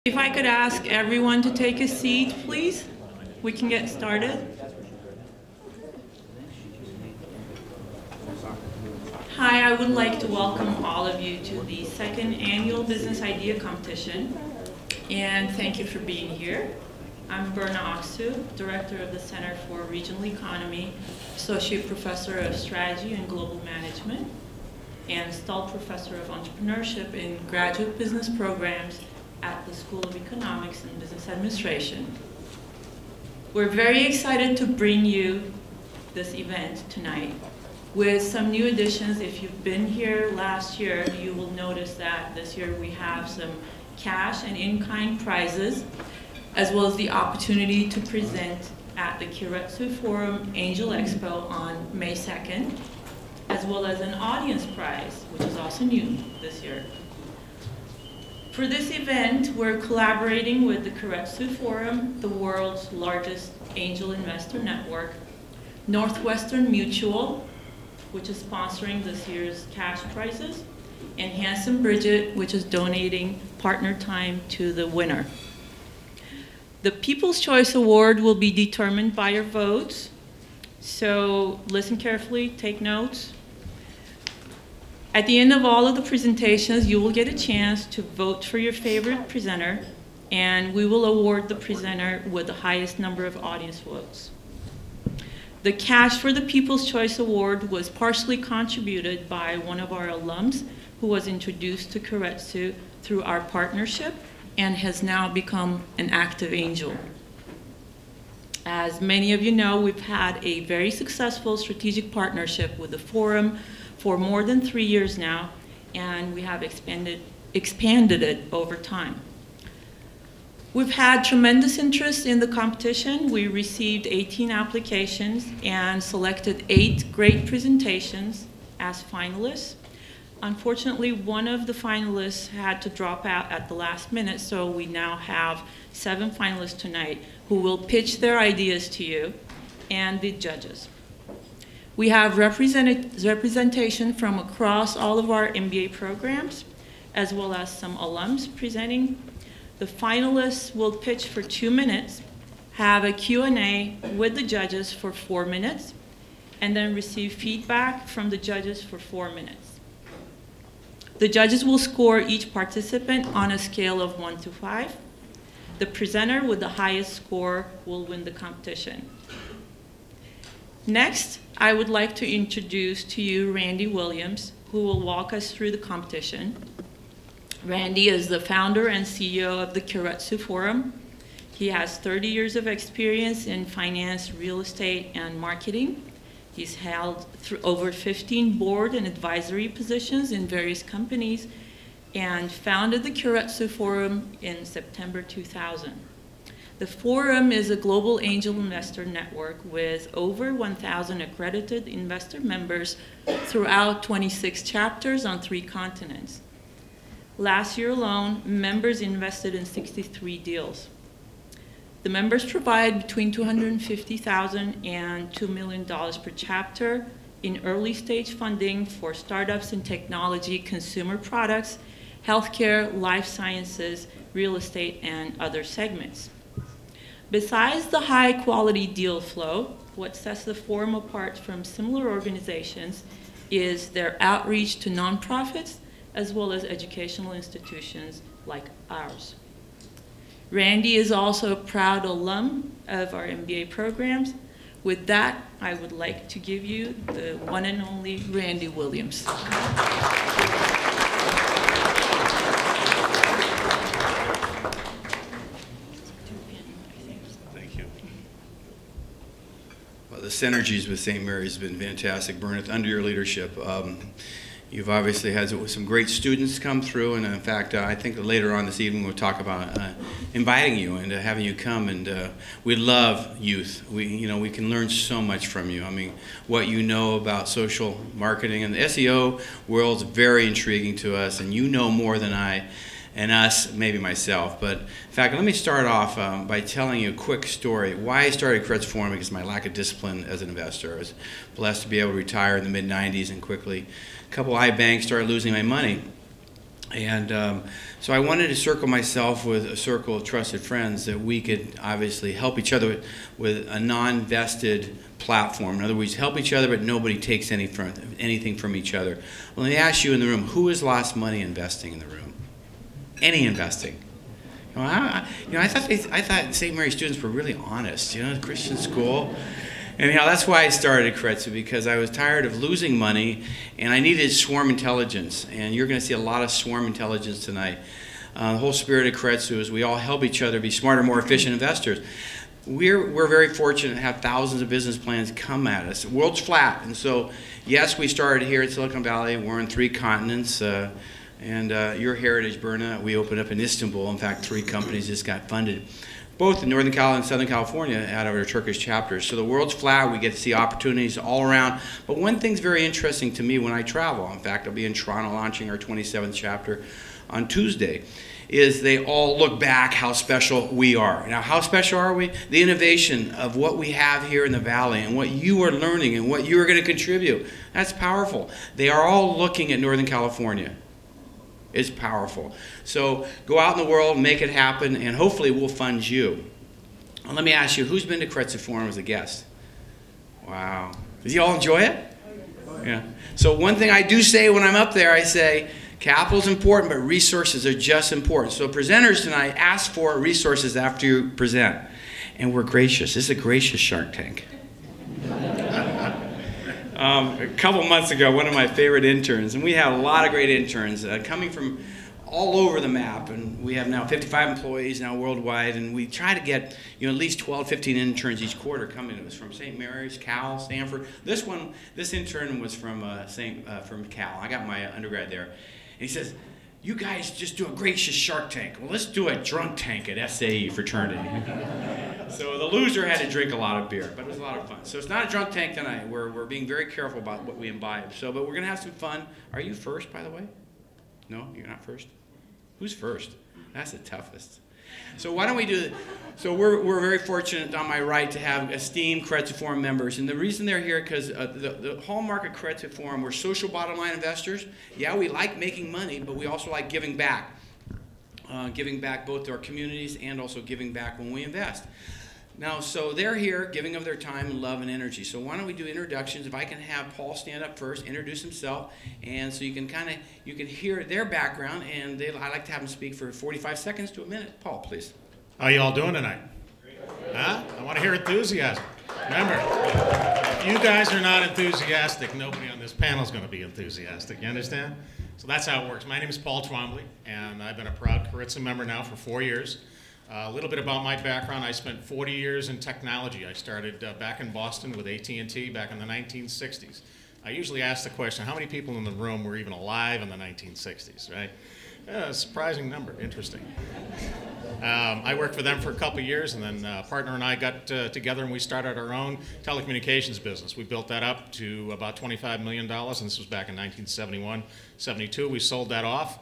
If I could ask everyone to take a seat, please, we can get started. Hi, I would like to welcome all of you to the second annual Business Idea Competition, and thank you for being here. I'm Berna Aksu, Director of the Center for Regional Economy, Associate Professor of Strategy and Global Management, and Stahl Professor of Entrepreneurship in Graduate Business Programs at the School of Economics and Business Administration. We're very excited to bring you this event tonight with some new additions. If you've been here last year, you will notice that this year we have some cash and in-kind prizes, as well as the opportunity to present at the Keiretsu Forum Angel Expo on May 2nd, as well as an audience prize, which is also new this year. For this event, we're collaborating with the Keiretsu Forum, the world's largest angel investor network, Northwestern Mutual, which is sponsoring this year's cash prizes, and Hanson Bridget, which is donating partner time to the winner. The People's Choice Award will be determined by your votes, so listen carefully, take notes. At the end of all of the presentations, you will get a chance to vote for your favorite presenter, and we will award the presenter with the highest number of audience votes. The cash for the People's Choice Award was partially contributed by one of our alums who was introduced to Keiretsu through our partnership and has now become an active angel. As many of you know, we've had a very successful strategic partnership with the forum for more than 3 years now, and we have expanded it over time. We've had tremendous interest in the competition. We received 18 applications and selected 8 great presentations as finalists. Unfortunately, one of the finalists had to drop out at the last minute, so we now have 7 finalists tonight who will pitch their ideas to you and the judges. We have representation from across all of our MBA programs, as well as some alums presenting. The finalists will pitch for 2 minutes, have a Q&A with the judges for 4 minutes, and then receive feedback from the judges for 4 minutes. The judges will score each participant on a scale of 1 to 5. The presenter with the highest score will win the competition. Next, I would like to introduce to you Randy Williams, who will walk us through the competition. Randy is the founder and CEO of the Keiretsu Forum. He has 30 years of experience in finance, real estate, and marketing. He's held over 15 board and advisory positions in various companies and founded the Keiretsu Forum in September 2000. The Forum is a global angel investor network with over 1,000 accredited investor members throughout 26 chapters on 3 continents. Last year alone, members invested in 63 deals. The members provide between $250,000 and $2 million per chapter in early stage funding for startups in technology, consumer products, healthcare, life sciences, real estate, and other segments. Besides the high quality deal flow, what sets the Forum apart from similar organizations is their outreach to nonprofits as well as educational institutions like ours. Randy is also a proud alum of our MBA programs. With that, I would like to give you the one and only Randy Williams. The synergies with St. Mary's have been fantastic, Bernard, under your leadership. You've obviously had some great students come through, and in fact, I think later on this evening we'll talk about inviting you and having you come. And we love youth. We can learn so much from you. I mean, what you know about social marketing and the SEO world's very intriguing to us, and you know more than I and us, maybe myself. But in fact, let me start off by telling you a quick story. Why I started Keiretsu Forum because of my lack of discipline as an investor. I was blessed to be able to retire in the mid-90s and quickly. A couple iBanks started losing my money. And so I wanted to circle myself with a circle of trusted friends that we could obviously help each other with a non-vested platform. In other words, help each other, but nobody takes anything from each other. Well, let me ask you in the room, who has lost money investing in the room? Any investing? I thought St. Mary students were really honest, Christian school. And that's why I started Keiretsu, because I was tired of losing money and I needed swarm intelligence. And you're going to see a lot of swarm intelligence tonight. The whole spirit of Keiretsu is we all help each other be smarter, more efficient investors. We're very fortunate to have thousands of business plans come at us. The world's flat, and so yes, we started here at Silicon Valley. We're on 3 continents. And your heritage, Berna, we opened up in Istanbul. In fact, 3 companies just got funded, both in Northern Cal and Southern California, out of our Turkish chapters. So the world's flat. We get to see opportunities all around. But one thing's very interesting to me when I travel. In fact, I'll be in Toronto launching our 27th chapter on Tuesday, is they all look back how special we are. Now, how special are we? The innovation of what we have here in the Valley and what you are learning and what you are going to contribute. That's powerful. They are all looking at Northern California. It's powerful. So go out in the world, make it happen, and hopefully we'll fund you. Well, let me ask you, who's been to Keiretsu Forum as a guest? Wow. Did you all enjoy it? Yeah. So one thing I do say when I'm up there, I say, capital's important, but resources are just important. So presenters tonight, ask for resources after you present. And we're gracious. This is a gracious Shark Tank. A couple months ago, one of my favorite interns, and we have a lot of great interns coming from all over the map, and we have now 55 employees now worldwide, and we try to get at least 12, 15 interns each quarter coming to us from St. Mary's, Cal, Stanford. This intern was from Cal. I got my undergrad there. And he says, you guys just do a gracious Shark Tank. Well, let's do a drunk tank at SAE fraternity. So the loser had to drink a lot of beer, but it was a lot of fun. So it's not a drunk tank tonight. We're being very careful about what we imbibe. But we're going to have some fun. Are you first, by the way? No, you're not first? Who's first? That's the toughest. So why don't we do So we're very fortunate on my right to have esteemed Keiretsu Forum members. And the reason they're here because the hallmark of Keiretsu Forum, we're social bottom line investors. Yeah, we like making money, but we also like giving back. Giving back both to our communities and also giving back when we invest. Now, so they're here giving of their time, love, and energy. So why don't we do introductions? If I can have Paul stand up first, introduce himself, and so you can hear their background, and I like to have them speak for 45 seconds to a minute. Paul, please. How you all doing tonight? Huh? I want to hear enthusiasm. Remember, if you guys are not enthusiastic, nobody on this panel is going to be enthusiastic. You understand? So that's how it works. My name is Paul Twombly, and I've been a proud Keiretsu member now for 4 years. A little bit about my background. I spent 40 years in technology. I started back in Boston with AT&T back in the 1960s. I usually ask the question, how many people in the room were even alive in the 1960s, right? A surprising number. Interesting. I worked for them for a couple of years, and then a partner and I got together and we started our own telecommunications business. We built that up to about $25 million, and this was back in 1971, 72. We sold that off,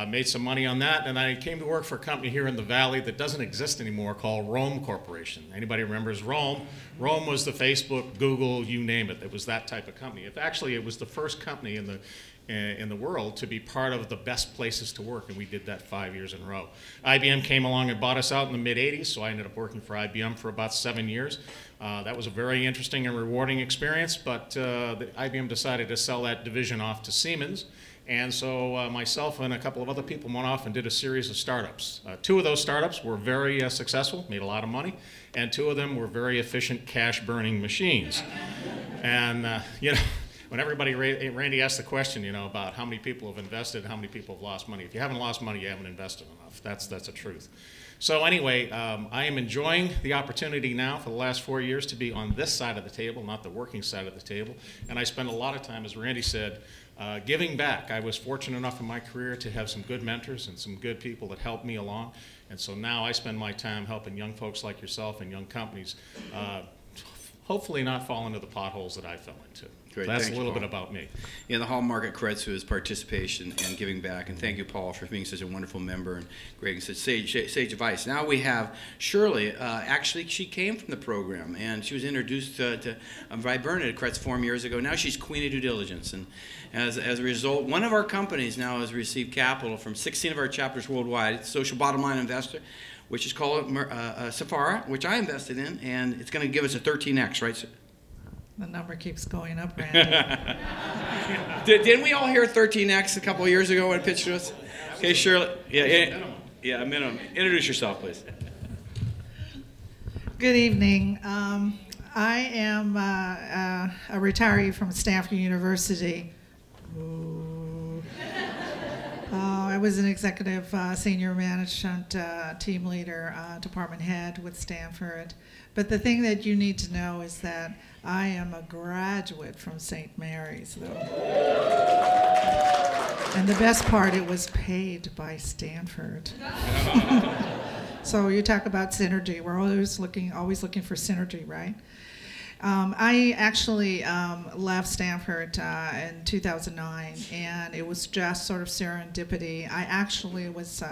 made some money on that, and I came to work for a company here in the Valley that doesn't exist anymore called Roam Corporation. Anybody remembers Roam? Roam was the Facebook, Google, you name it. It was that type of company. Actually, it was the first company in the world to be part of the best places to work, and we did that 5 years in a row. IBM came along and bought us out in the mid-'80s, so I ended up working for IBM for about 7 years. That was a very interesting and rewarding experience, but IBM decided to sell that division off to Siemens, and so myself and a couple of other people went off and did a series of startups. 2 of those startups were very successful, made a lot of money, and 2 of them were very efficient cash-burning machines. And, when Randy asked the question, about how many people have invested, how many people have lost money. If you haven't lost money, you haven't invested enough. That's the truth. So anyway, I am enjoying the opportunity now for the last 4 years to be on this side of the table, not the working side of the table. And I spend a lot of time, as Randy said, giving back. I was fortunate enough in my career to have some good mentors and some good people that helped me along. And so now I spend my time helping young folks like yourself and young companies hopefully not fall into the potholes that I fell into. Great. That's Thanks, a little Paul. bit about me. Yeah, the hallmark at Keiretsu is participation and giving back. And thank you, Paul, for being such a wonderful member, and Greg and such sage advice. Now we have Shirley. Actually, she came from the program, and she was introduced by Bernard at Keiretsu 4 years ago. Now she's Queen of Due Diligence. And as a result, one of our companies now has received capital from 16 of our chapters worldwide. It's a social bottom line investor, which is called Safara, which I invested in, and it's going to give us a 13x, right? The number keeps going up, Randy. Didn't we all hear 13x a couple of years ago when it pitched to us? Okay, Shirley. Yeah, minimum. Introduce yourself, please. Good evening. I am a retiree from Stanford University. Ooh. I was an executive senior management team leader, department head with Stanford. But the thing that you need to know is that I am a graduate from St. Mary's, though. And the best part, it was paid by Stanford. So you talk about synergy. We're always looking for synergy, right? I actually left Stanford in 2009, and it was just sort of serendipity. I actually was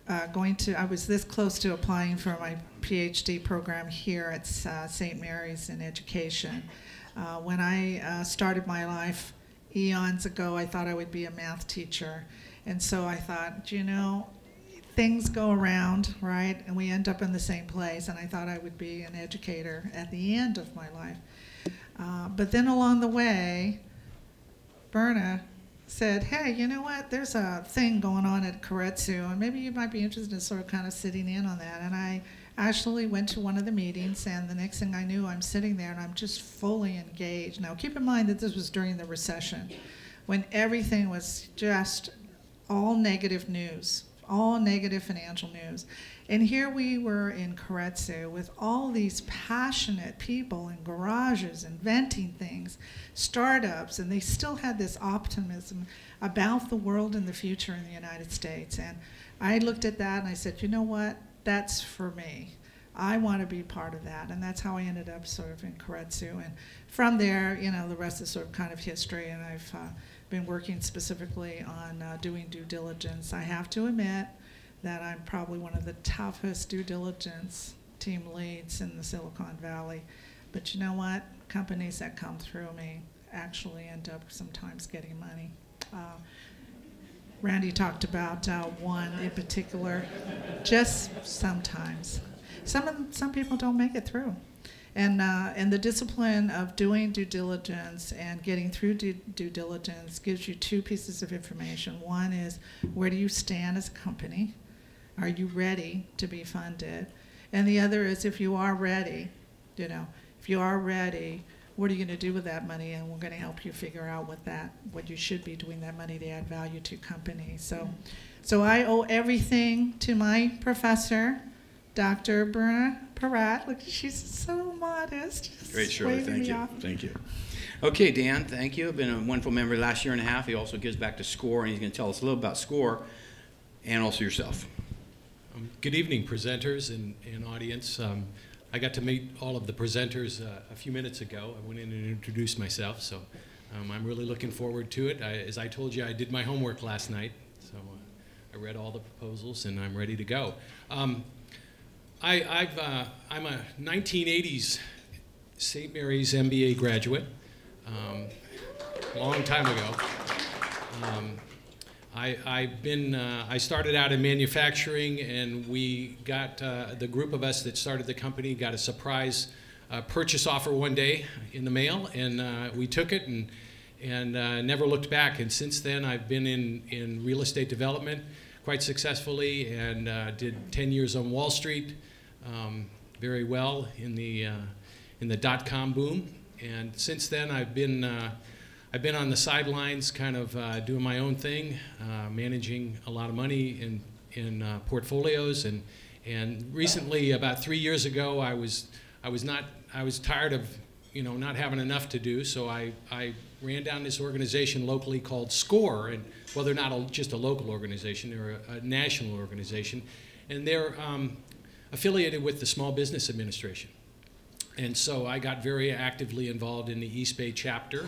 I was this close to applying for my PhD program here at St. Mary's in education. When I started my life eons ago, I thought I would be a math teacher. And so I thought, you know, things go around, right? And we end up in the same place. And I thought I would be an educator at the end of my life. But then along the way, Berna said, hey, you know what, there's a thing going on at Keiretsu, and maybe you might be interested in sort of kind of sitting in on that. And I actually went to one of the meetings, and the next thing I knew, I'm sitting there and I'm just fully engaged. Now, keep in mind that this was during the recession, when everything was just all negative news, all negative financial news. And here we were in Keiretsu with all these passionate people in garages inventing things, startups, and they still had this optimism about the world and the future in the United States. And I looked at that and I said, you know what, that's for me. I want to be part of that. And that's how I ended up sort of in Keiretsu. And from there, you know, the rest is sort of kind of history, and I've been working specifically on doing due diligence. I have to admit that I'm probably one of the toughest due diligence team leads in the Silicon Valley. But you know what? Companies that come through me actually end up sometimes getting money. Randy talked about one in particular, just sometimes. Some people don't make it through. And the discipline of doing due diligence and getting through due diligence gives you two pieces of information. One is, where do you stand as a company? Are you ready to be funded? And the other is, if you are ready, you know, if you are ready, what are you going to do with that money? And we're going to help you figure out what you should be doing that money to add value to companies. So I owe everything to my professor, Dr. Berna Peratt. Look, she's so modest. Great, Shirley. Thank you. Thank you. Okay, Dan, thank you. I've been a wonderful member the last year and a half. He also gives back to SCORE, and he's going to tell us a little about SCORE and also yourself. Good evening, presenters and audience. I got to meet all of the presenters a few minutes ago. I went in and introduced myself, so I'm really looking forward to it. As I told you, I did my homework last night, so I read all the proposals, and I'm ready to go. I'm a 1980s St. Mary's MBA graduate, long time ago. I started out in manufacturing, and we got, the group of us that started the company got a surprise purchase offer one day in the mail, and we took it and never looked back. And since then, I've been in real estate development quite successfully, and did 10 years on Wall Street very well in the dot-com boom. And since then, I've been on the sidelines, kind of doing my own thing, managing a lot of money in portfolios, and recently, about 3 years ago, I was tired of not having enough to do, so I ran down this organization locally called SCORE, and well, they're not just a local organization, they're a national organization, and they're affiliated with the Small Business Administration. And so I got very actively involved in the East Bay chapter,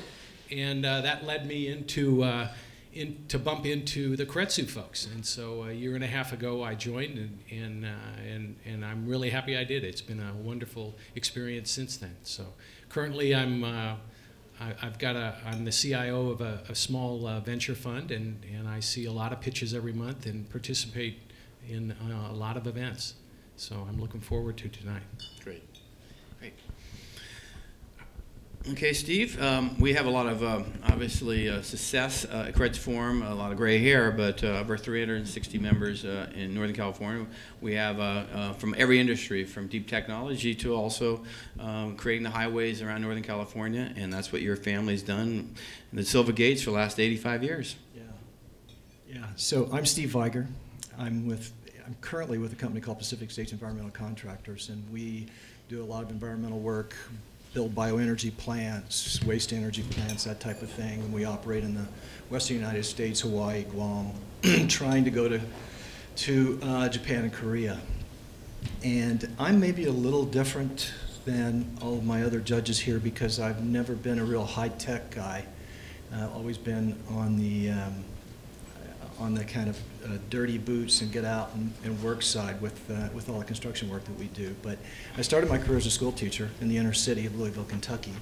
and that led me to bump into the Keiretsu folks. And so a year and a half ago I joined, and I'm really happy I did. It's been a wonderful experience since then. So currently I'm the CIO of a small venture fund, and I see a lot of pitches every month and participate in a lot of events. So I'm looking forward to tonight. Great. Great. Okay, Steve, we have a lot of, obviously, success at Keiretsu Forum, a lot of gray hair, but over 360 members in Northern California. We have from every industry, from deep technology to also creating the highways around Northern California, and that's what your family's done in the Silver Gates for the last 85 years. Yeah. So I'm Steve Viger. I'm currently with a company called Pacific States Environmental Contractors, and we do a lot of environmental work, build bioenergy plants, waste energy plants, that type of thing. And we operate in the western United States, Hawaii, Guam, trying to go to Japan and Korea. And I'm maybe a little different than all of my other judges here because I've never been a real high-tech guy. I've always been on the kind of dirty boots and get out and work side with all the construction work that we do. But I started my career as a school teacher in the inner city of Louisville, Kentucky.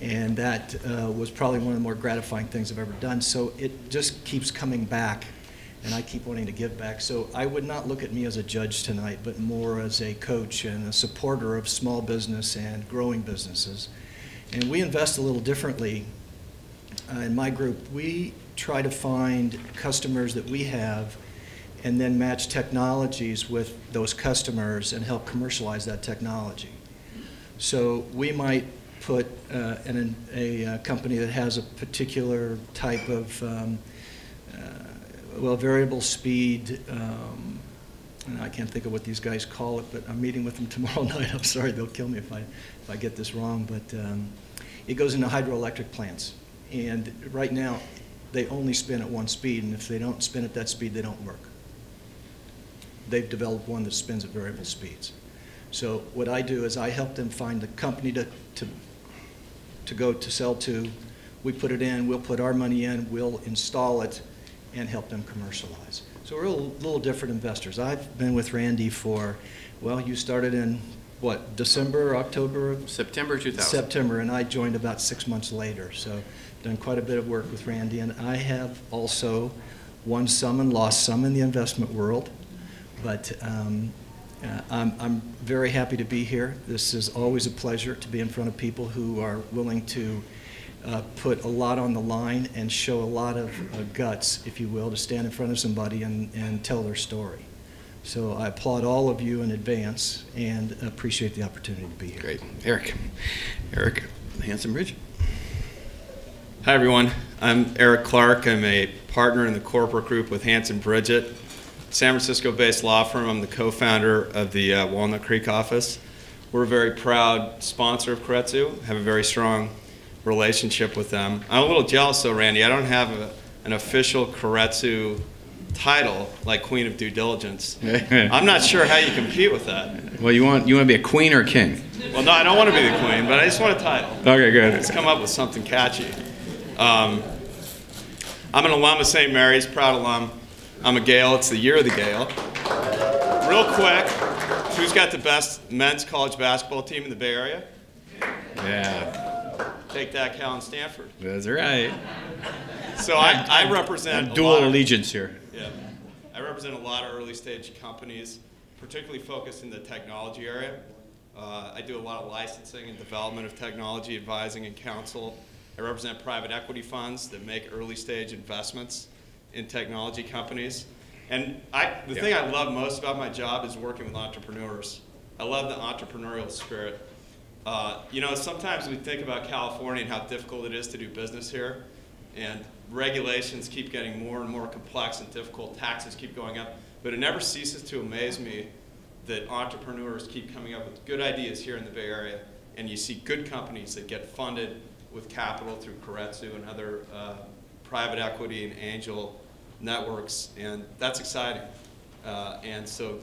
And that was probably one of the more gratifying things I've ever done. So it just keeps coming back, and I keep wanting to give back. So I would not look at me as a judge tonight, but more as a coach and a supporter of small business and growing businesses. And we invest a little differently in my group. We try to find customers that we have and then match technologies with those customers and help commercialize that technology. So we might put a company that has a particular type of variable speed, and I can't think of what these guys call it, but I'm meeting with them tomorrow night. I'm sorry, they'll kill me if I get this wrong, but it goes into hydroelectric plants. And right now, they only spin at one speed, and if they don't spin at that speed, they don't work. They've developed one that spins at variable speeds. So what I do is I help them find a company to go to sell to. We put it in, we'll put our money in, we'll install it, and help them commercialize. So we're a little different investors. I've been with Randy for, well, you started in, what, December, October? September 2000. September, and I joined about 6 months later. So done quite a bit of work with Randy, and I have also won some and lost some in the investment world, but I'm very happy to be here. This is always a pleasure to be in front of people who are willing to put a lot on the line and show a lot of guts, if you will, to stand in front of somebody and tell their story. So I applaud all of you in advance and appreciate the opportunity to be here. Great. Eric Hanson Bridge. Hi everyone, I'm Eric Clark. I'm a partner in the corporate group with Hanson Bridget, San Francisco-based law firm. I'm the co-founder of the Walnut Creek office. We're a very proud sponsor of Keiretsu, have a very strong relationship with them. I'm a little jealous though, Randy. I don't have an official Keiretsu title like Queen of Due Diligence. I'm not sure how you compete with that. Well, you want to be a queen or a king? Well, no, I don't want to be the queen, but I just want a title. Okay, good. Let's come up with something catchy. I'm an alum of St. Mary's, proud alum. I'm a Gale. It's the year of the Gale. Real quick, who's got the best men's college basketball team in the Bay Area? Yeah. Take that, Cal and Stanford. That's right. So I represent a dual lot allegiance here. Yeah, I represent a lot of early stage companies, particularly focused in the technology area. I do a lot of licensing and development of technology, advising and counsel. I represent private equity funds that make early stage investments in technology companies. And the thing I love most about my job is working with entrepreneurs. I love the entrepreneurial spirit. You know, sometimes we think about California and how difficult it is to do business here, and regulations keep getting more and more complex and difficult, taxes keep going up, but it never ceases to amaze me that entrepreneurs keep coming up with good ideas here in the Bay Area, and you see good companies that get funded with capital through Keiretsu and other private equity and angel networks, and that's exciting. And so,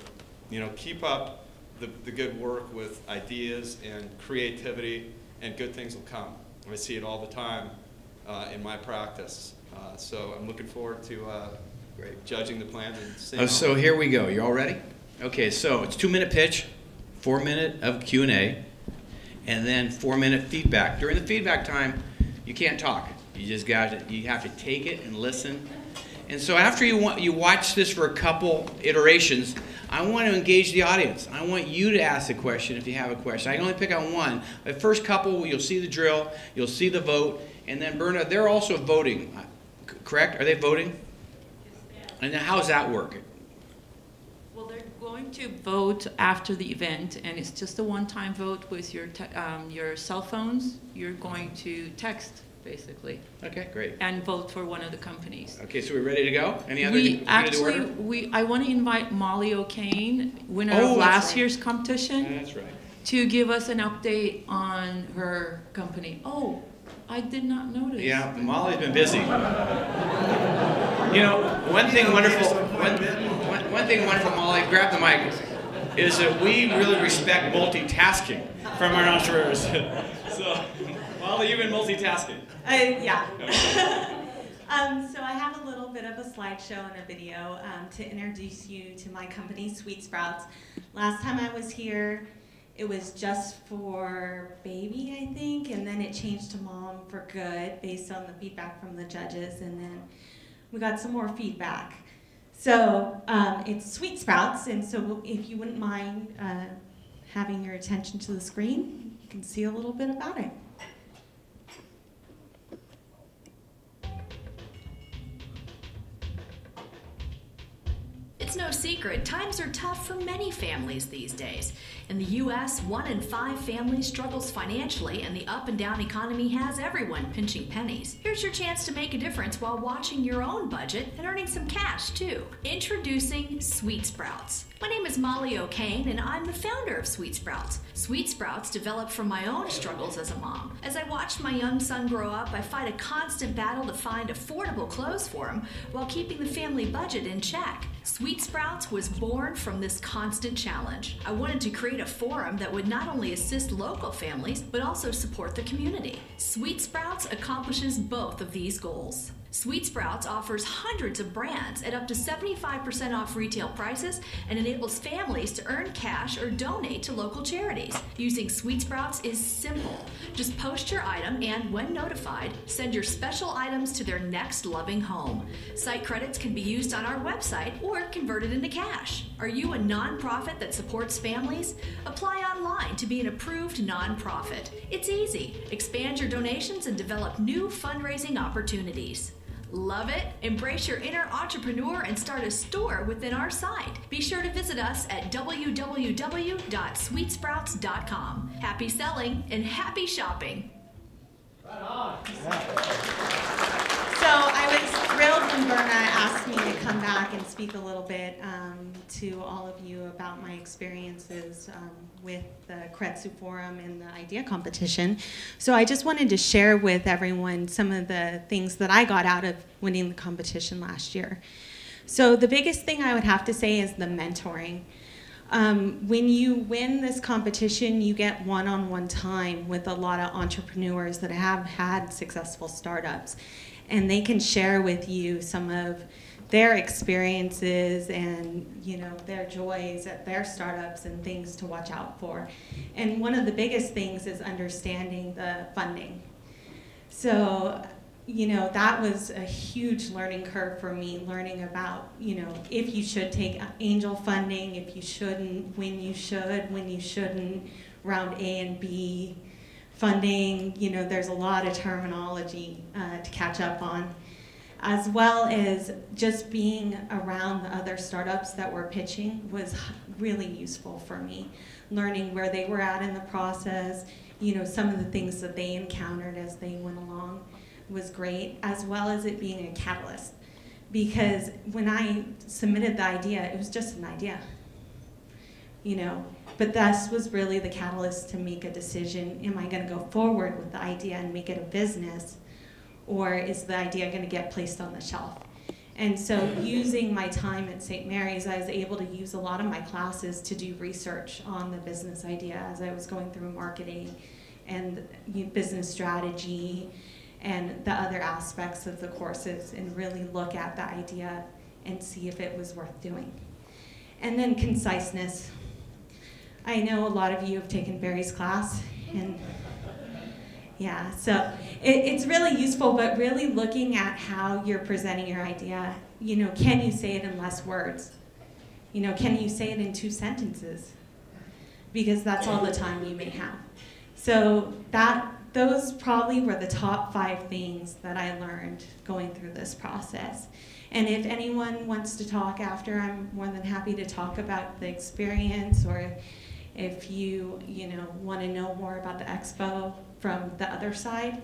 you know, keep up the good work with ideas and creativity, and good things will come. I see it all the time in my practice. So I'm looking forward to judging the plans and seeing. So here we go. You all ready? Okay, so it's 2-minute pitch, 4-minute of Q&A, and then 4-minute feedback. During the feedback time, you can't talk. You have to take it and listen. And so after you watch this for a couple iterations, I want to engage the audience. I want you to ask a question if you have a question. I can only pick on one. The first couple, you'll see the drill, you'll see the vote, and then Berna, they're also voting, correct? Are they voting? And then how does that work? Well, they're going to vote after the event, and it's just a one-time vote with your cell phones. You're going to text, basically. Okay, great. And vote for one of the companies. Okay, so we're ready to go? Any other I want to invite Molly O'Kane, winner of last year's competition. That's right. To give us an update on her company. Oh, I did not notice. Yeah, Molly's been busy. You know, one thing wonderful, Molly, grab the mic, is that we really respect multitasking from our entrepreneurs. So, Molly, you've been multitasking. Yeah. So I have a little bit of a slideshow and a video to introduce you to my company, Sweet Sprouts. Last time I was here, it was just for baby, I think, and then it changed to mom for good based on the feedback from the judges, and then we got some more feedback. So it's Sweet Sprouts, and so if you wouldn't mind having your attention to the screen, you can see a little bit about it. It's no secret, times are tough for many families these days. In the U.S., 1 in 5 families struggles financially, and the up and down economy has everyone pinching pennies. Here's your chance to make a difference while watching your own budget and earning some cash, too. Introducing Sweet Sprouts. My name is Molly O'Kane, and I'm the founder of Sweet Sprouts. Sweet Sprouts developed from my own struggles as a mom. As I watched my young son grow up, I fight a constant battle to find affordable clothes for him while keeping the family budget in check. Sweet Sprouts was born from this constant challenge. I wanted to create a forum that would not only assist local families, but also support the community. Sweet Sprouts accomplishes both of these goals. Sweet Sprouts offers hundreds of brands at up to 75% off retail prices and enables families to earn cash or donate to local charities. Using Sweet Sprouts is simple. Just post your item and, when notified, send your special items to their next loving home. Site credits can be used on our website or converted into cash. Are you a nonprofit that supports families? Apply online to be an approved nonprofit. It's easy. Expand your donations and develop new fundraising opportunities. Love it? Embrace your inner entrepreneur and start a store within our site. Be sure to visit us at www.sweetsprouts.com. Happy selling and happy shopping. Right on. So I was thrilled when Berna asked me to come back and speak a little bit to all of you about my experiences with the Keiretsu Forum and the idea competition. So I just wanted to share with everyone some of the things that I got out of winning the competition last year. So the biggest thing I would have to say is the mentoring. When you win this competition, you get one-on-one time with a lot of entrepreneurs that have had successful startups, and they can share with you some of their experiences and, you know, their joys at their startups and things to watch out for. And one of the biggest things is understanding the funding. So, you know, that was a huge learning curve for me, learning about, you know, if you should take angel funding, if you shouldn't, when you should, when you shouldn't, round A and B funding. You know, there's a lot of terminology to catch up on, as well as just being around the other startups that were pitching was really useful for me. Learning where they were at in the process, you know, some of the things that they encountered as they went along was great, as well as it being a catalyst. Because when I submitted the idea, it was just an idea, you know, but this was really the catalyst to make a decision. Am I gonna go forward with the idea and make it a business, or is the idea gonna get placed on the shelf? And so using my time at St. Mary's, I was able to use a lot of my classes to do research on the business idea as I was going through marketing and business strategy and the other aspects of the courses, and really look at the idea and see if it was worth doing. And then conciseness. I know a lot of you have taken Barry's class, and yeah, so it's really useful, but really looking at how you're presenting your idea. You know, can you say it in less words? You know, can you say it in 2 sentences? Because that's all the time you may have. So those probably were the top 5 things that I learned going through this process. And if anyone wants to talk after, I'm more than happy to talk about the experience, or if you want to know more about the expo from the other side,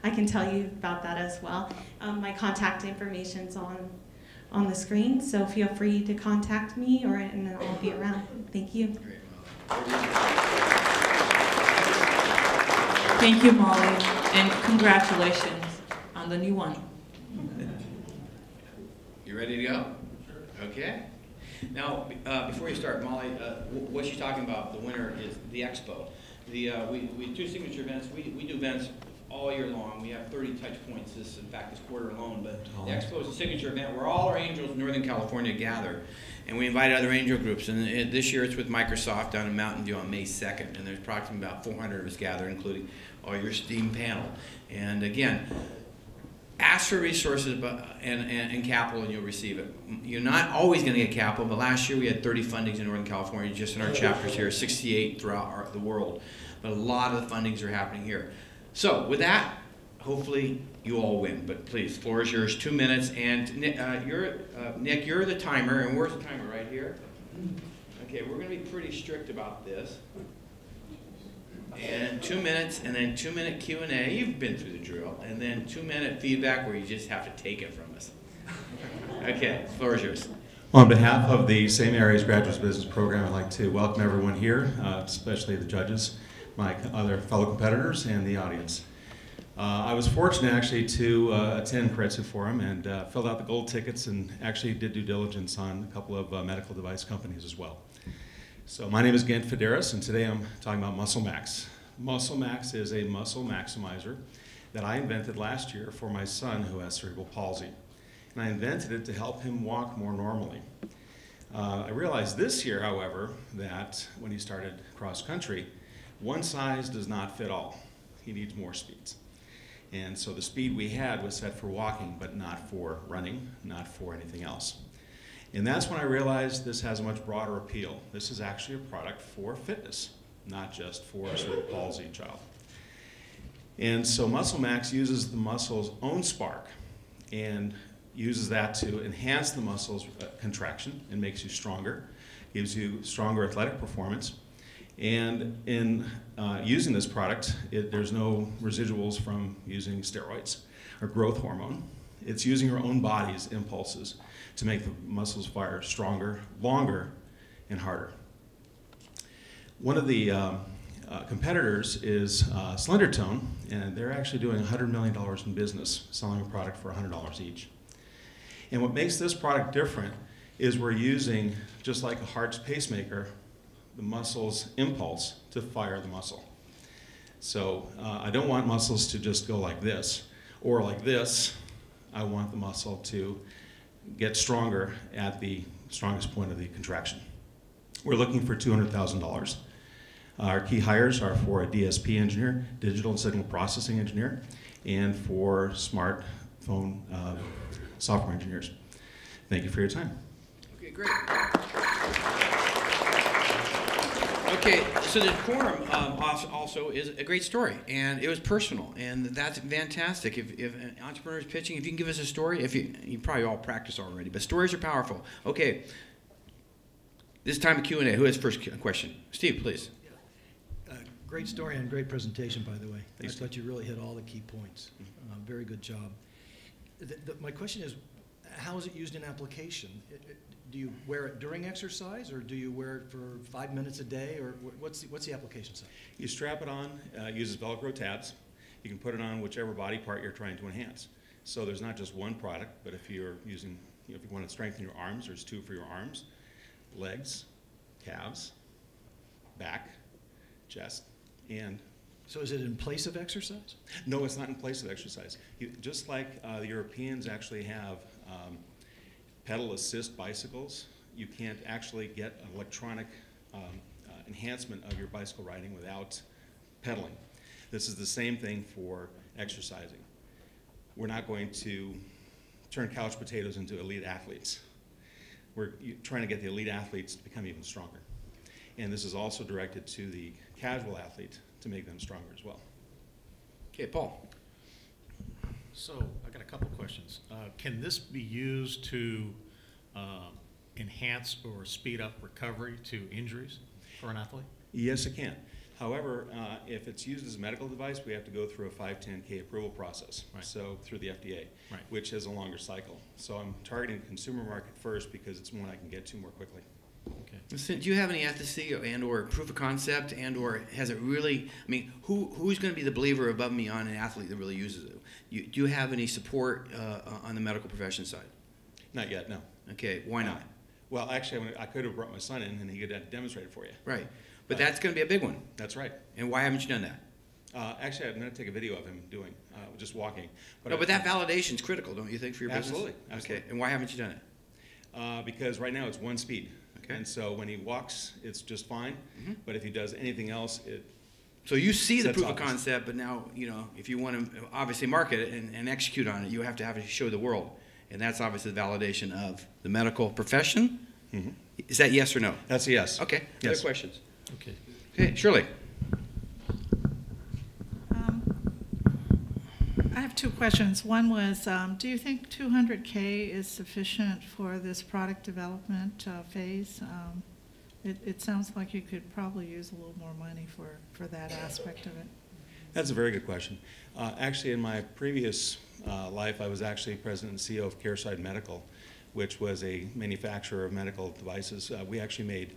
I can tell you about that as well. My contact information's on the screen, so feel free to contact me, and I'll be around. Thank you. Thank you, Molly, and congratulations on the new one. You ready to go? Sure. Okay. Now, before you start, Molly, what she's talking about, the winner, is the expo. We do signature events. We do events all year long. We have 30 touch points this quarter alone. But the expo is a signature event where all our angels in Northern California gather. And we invite other angel groups. And this year it's with Microsoft down in Mountain View on May 2nd. And there's approximately about 400 of us gather, including all your STEAM panel. And again, ask for resources and capital, and you'll receive it. You're not always going to get capital, but last year we had 30 fundings in Northern California, just in our chapters here, 68 throughout the world. But a lot of the fundings are happening here. So with that, hopefully you all win. But please, floor is yours, 2 minutes. And Nick, you're the timer, and where's the timer? Right here? Okay, we're going to be pretty strict about this. And 2 minutes, and then 2 minute Q&A. You've been through the drill. And then 2 minute feedback where you just have to take it from us. Okay, floor is yours. On behalf of the St. Mary's Graduate Business Program, I'd like to welcome everyone here, especially the judges, my other fellow competitors, and the audience. I was fortunate actually to attend Keiretsu Forum and filled out the gold tickets and actually did due diligence on a couple of medical device companies as well. So my name is Gent Fideris, and today I'm talking about MuscleMax. MuscleMax is a muscle maximizer that I invented last year for my son who has cerebral palsy. And I invented it to help him walk more normally. I realized this year, however, that when he started cross country, one size does not fit all. He needs more speeds. And so the speed we had was set for walking, but not for running, not for anything else. And that's when I realized this has a much broader appeal. This is actually a product for fitness, not just for a cerebral palsy child. And so MuscleMax uses the muscle's own spark and uses that to enhance the muscle's contraction and makes you stronger, gives you stronger athletic performance. And in using this product, there's no residuals from using steroids or growth hormone. It's using your own body's impulses to make the muscles fire stronger, longer, and harder. One of the competitors is SlenderTone, and they're actually doing $100 million in business selling a product for $100 each. And what makes this product different is we're using, just like a heart's pacemaker, the muscle's impulse to fire the muscle. So I don't want muscles to just go like this or like this. I want the muscle to get stronger at the strongest point of the contraction. We're looking for $200,000. Our key hires are for a DSP engineer, digital and signal processing engineer, and for smartphone software engineers. Thank you for your time. Okay, great. Okay, so the forum also is a great story, and it was personal, and that's fantastic. If an entrepreneur is pitching, if you can give us a story, you probably all practice already, but stories are powerful. Okay, this time of Q&A. Who has first question? Steve, please. Great story and great presentation, by the way. Thanks, I thought you really hit all the key points. Very good job. My question is, how is it used in application? Do you wear it during exercise, or do you wear it for 5 minutes a day, or what's the application side? You strap it on, it uses Velcro tabs. You can put it on whichever body part you're trying to enhance. So there's not just one product, but if you're using, if you want to strengthen your arms, there's 2 for your arms, legs, calves, back, chest, and So is it in place of exercise? no, it's not in place of exercise. Just like the Europeans actually have pedal assist bicycles, you can't actually get an electronic enhancement of your bicycle riding without pedaling. This is the same thing for exercising. We're not going to turn couch potatoes into elite athletes. We're trying to get the elite athletes to become even stronger. And this is also directed to the casual athlete to make them stronger as well. Okay, Paul. So I got a couple questions. Can this be used to enhance or speed up recovery to injuries for an athlete? Yes, it can. However, if it's used as a medical device, we have to go through a 510K approval process, Right. so through the FDA, Right. which is a longer cycle. So I'm targeting the consumer market first because it's one I can get to more quickly. Okay. Listen, do you have any efficacy and/or proof of concept, and/or has it really? I mean, who's going to be the believer above me on an athlete that really uses it? Do you have any support on the medical profession side? Not yet, no. Okay, why not? Well, actually, I could have brought my son in and he could have demonstrated it for you. Right, but that's going to be a big one. That's right. And why haven't you done that? Actually, I'm going to take a video of him doing, just walking. No, but that validation is critical, don't you think, for your business? Absolutely, absolutely. Okay, and why haven't you done it? Because right now it's 1 speed. Okay. And so when he walks, it's just fine. Mhm. But if he does anything else, it So you see the That's proof of obvious. concept, but now, if you want to obviously market it and execute on it, you have to show the world. And that's obviously the validation of the medical profession. Mhm. Is that yes or no? That's a yes. Okay, Yes. other questions? Okay. Okay, Shirley. I have 2 questions. One was, do you think 200K is sufficient for this product development phase? It sounds like you could probably use a little more money for that aspect of it. That's a very good question. Actually, in my previous life, I was actually president and CEO of CareSide Medical, which was a manufacturer of medical devices. We actually made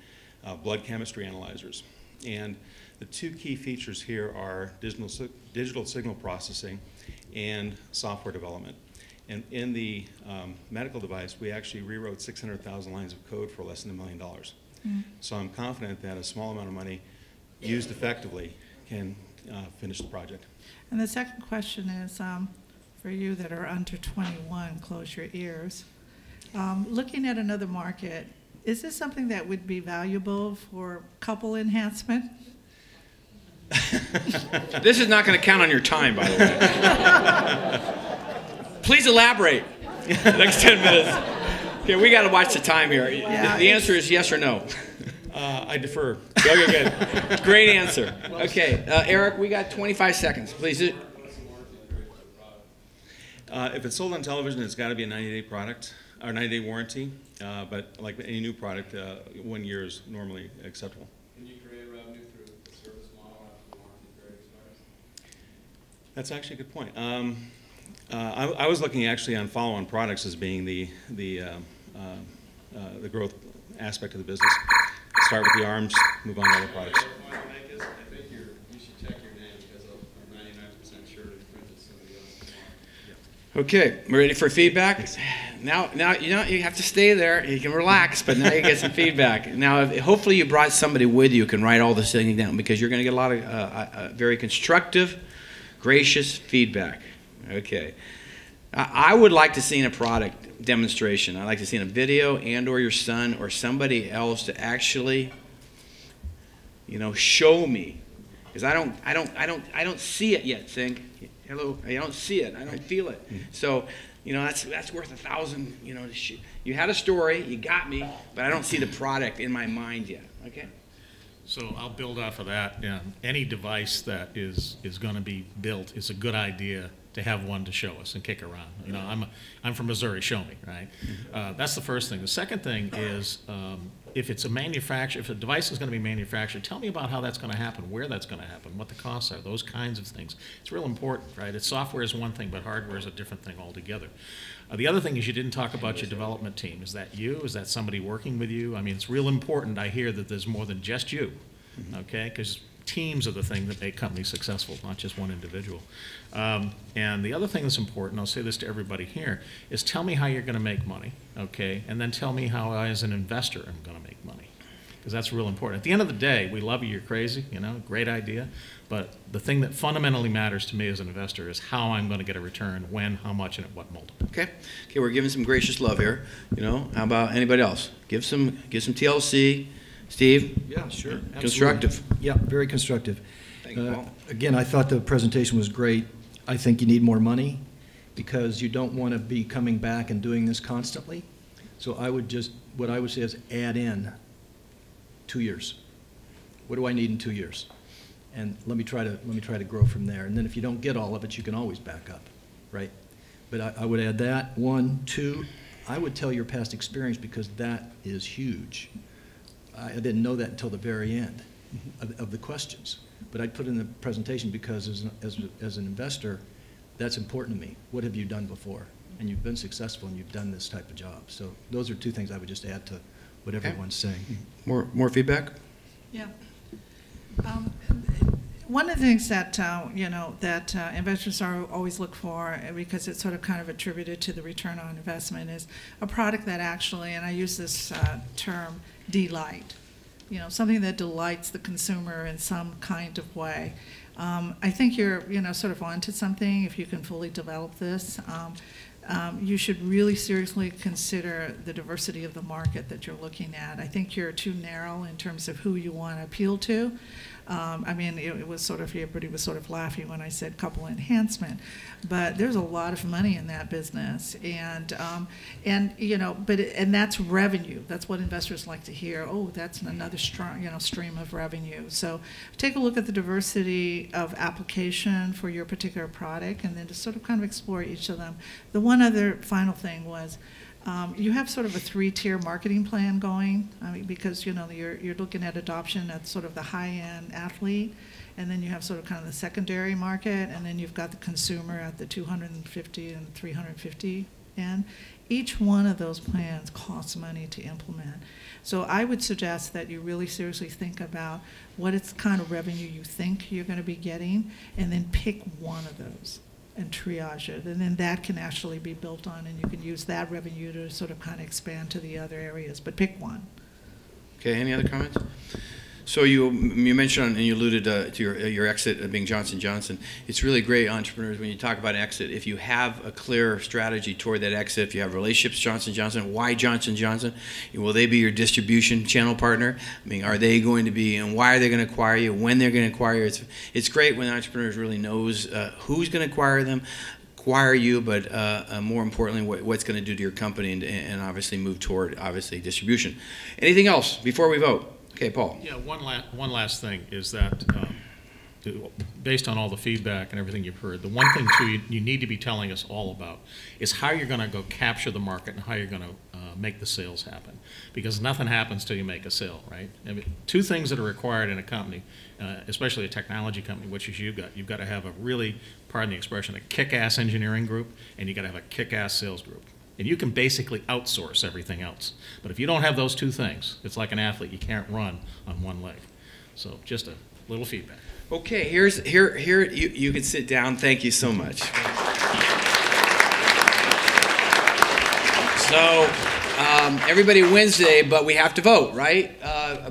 blood chemistry analyzers. And the 2 key features here are digital signal processing and software development. And in the medical device, we actually rewrote 600,000 lines of code for less than $1 million. So I'm confident that a small amount of money used effectively can finish the project. And the second question is, for you that are under 21, close your ears. Looking at another market, is this something that would be valuable for couple enhancement? This is not going to count on your time, by the way. Please elaborate. Next 10 minutes. Okay, we got to watch the time here. Yeah, the answer is yes or no. I defer. Okay, good. Great answer. Okay, Eric, we got 25 seconds. Please. If it's sold on television, it's got to be a 90-day product or 90-day warranty. But like any new product, 1 year is normally acceptable. Can you create revenue through the service model after the warranty period expires? That's actually a good point. I was looking actually on follow-on products as being the growth aspect of the business. Start with the arms, move on to other products. The point I make is, I think you should check your name because I'm 99% sure that it's somebody else. Okay, we're ready for feedback. Now, you have to stay there. You can relax, but now you get some feedback. Now, hopefully, you brought somebody with you who can write all this thing down because you're going to get a lot of very constructive, gracious feedback. Okay, I would like to see in a product demonstration. I'd like to see in a video and/or your son or somebody else to actually, show me, because I don't see it yet. Think, hello, I don't see it. I don't feel it. So, that's worth 1,000. You had a story, you got me, but I don't see the product in my mind yet. Okay. So I'll build off of that. Yeah. Any device that is going to be built is a good idea to have one to show us and kick around. I'm from Missouri, show me, right? That's the first thing. The second thing is if it's if a device is going to be manufactured, tell me about how that's going to happen, where that's going to happen, what the costs are, those kinds of things. It's real important, right? Software is one thing, but hardware is a different thing altogether. The other thing is you didn't talk about your development team. Is that you? Is that somebody working with you? I mean, it's real important. I hear that there's more than just you, okay? Because teams are the thing that make companies successful, not just one individual. And the other thing that's important, I'll say this to everybody here, is tell me how you're going to make money, okay? And then tell me how I, as an investor, am going to make money. Because that's real important. At the end of the day, we love you, you're crazy, you know, great idea. But the thing that fundamentally matters to me as an investor is how I'm going to get a return, when, how much, and at what multiple. Okay. Okay, we're giving some gracious love here. You know, how about anybody else? Give some TLC. Steve? Yeah, sure. Absolutely. Constructive. Yeah, very constructive. Thank you, Paul. Again, I thought the presentation was great. I think you need more money because you don't want to be coming back and doing this constantly. So I would just, what I would say is add in 2 years. What do I need in 2 years? And let me try to grow from there. And then if you don't get all of it, you can always back up, right? But I would add that. 1, 2, I would tell your past experience because that is huge. I didn't know that until the very end of the questions. But I'd put in the presentation because as an investor, that's important to me. What have you done before? And you've been successful and you've done this type of job. So those are 2 things I would just add to what everyone's saying. More feedback? Yeah. One of the things that you know that investors are always look for, because it's sort of kind of attributed to the return on investment, is a product that actually, and I use this term, delight. You know, something that delights the consumer in some kind of way. I think you're sort of onto something if you can fully develop this. You should really seriously consider the diversity of the market that you're looking at. I think you're too narrow in terms of who you want to appeal to. I mean, it was sort of, everybody was sort of laughing when I said couple enhancement, but there's a lot of money in that business, and you know, and that's revenue. That's what investors like to hear. Oh, that's another strong, stream of revenue. So take a look at the diversity of application for your particular product, and then just sort of kind of explore each of them. The one other final thing was, you have sort of a 3-tier marketing plan going, because you're looking at adoption at sort of the high-end athlete, and then you have sort of kind of the secondary market, and then you've got the consumer at the 250 and 350 end. Each one of those plans costs money to implement. So I would suggest that you really seriously think about what it's kind of revenue you think you're going to be getting, and then pick one of those and triage it, and then that can actually be built on, and you can use that revenue to sort of kind of expand to the other areas, but pick one. Okay, any other comments? So you mentioned and you alluded to your exit being Johnson & Johnson. It's really great, entrepreneurs, when you talk about exit, if you have a clear strategy toward that exit, if you have relationships with Johnson & Johnson, why Johnson & Johnson? Will they be your distribution channel partner? I mean, are they going to be, and why are they going to acquire you, when they're going to acquire you? It's great when entrepreneurs really knows who's going to acquire them, acquire you, but more importantly, what's going to do to your company, and obviously move toward, obviously, distribution. Anything else before we vote? Okay, Paul. Yeah, one last thing is that based on all the feedback and everything you've heard, the one thing too you need to be telling us all about is how you're going to go capture the market and how you're going to make the sales happen. Because nothing happens till you make a sale, right? I mean, 2 things that are required in a company, especially a technology company, which is you've got to have a really, pardon the expression, a kick-ass engineering group, and you've got to have a kick-ass sales group. And you can basically outsource everything else. But if you don't have those 2 things, it's like an athlete. You can't run on one leg. So just a little feedback. Okay, here you can sit down. Thank you so much. So everybody Wednesday, but we have to vote, right,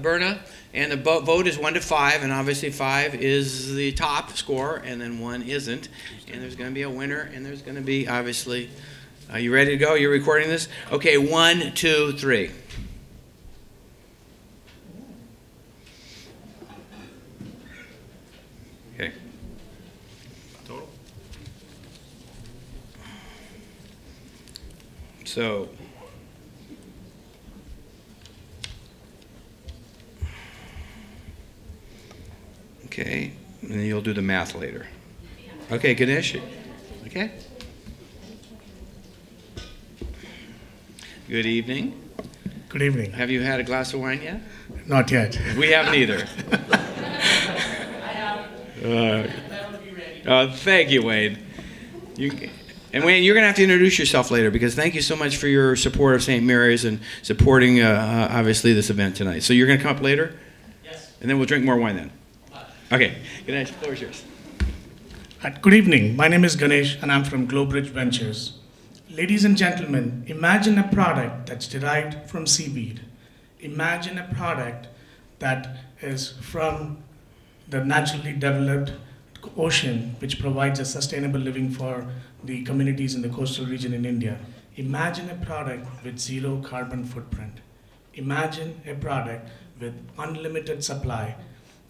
Berna? And the vote is 1 to 5, and obviously 5 is the top score, and then 1 isn't. And there's going to be a winner, and there's going to be, obviously, are you ready to go? You're recording this? Okay, 1, 2, 3. Okay. Total? So, okay, and then you'll do the math later. Okay, Ganesh? Okay. Good evening. Good evening. Have you had a glass of wine yet? Not yet. We haven't either. Thank you, Wayne. And Wayne, you're going to have to introduce yourself later, because thank you so much for your support of St. Mary's and supporting, obviously, this event tonight. So you're going to come up later? Yes. And then we'll drink more wine then. Okay, Ganesh, the floor is yours. Good evening. My name is Ganesh, and I'm from Globridge Ventures. Ladies and gentlemen, imagine a product that's derived from seaweed. Imagine a product that is from the naturally developed ocean, which provides a sustainable living for the communities in the coastal region in India. Imagine a product with zero carbon footprint. Imagine a product with unlimited supply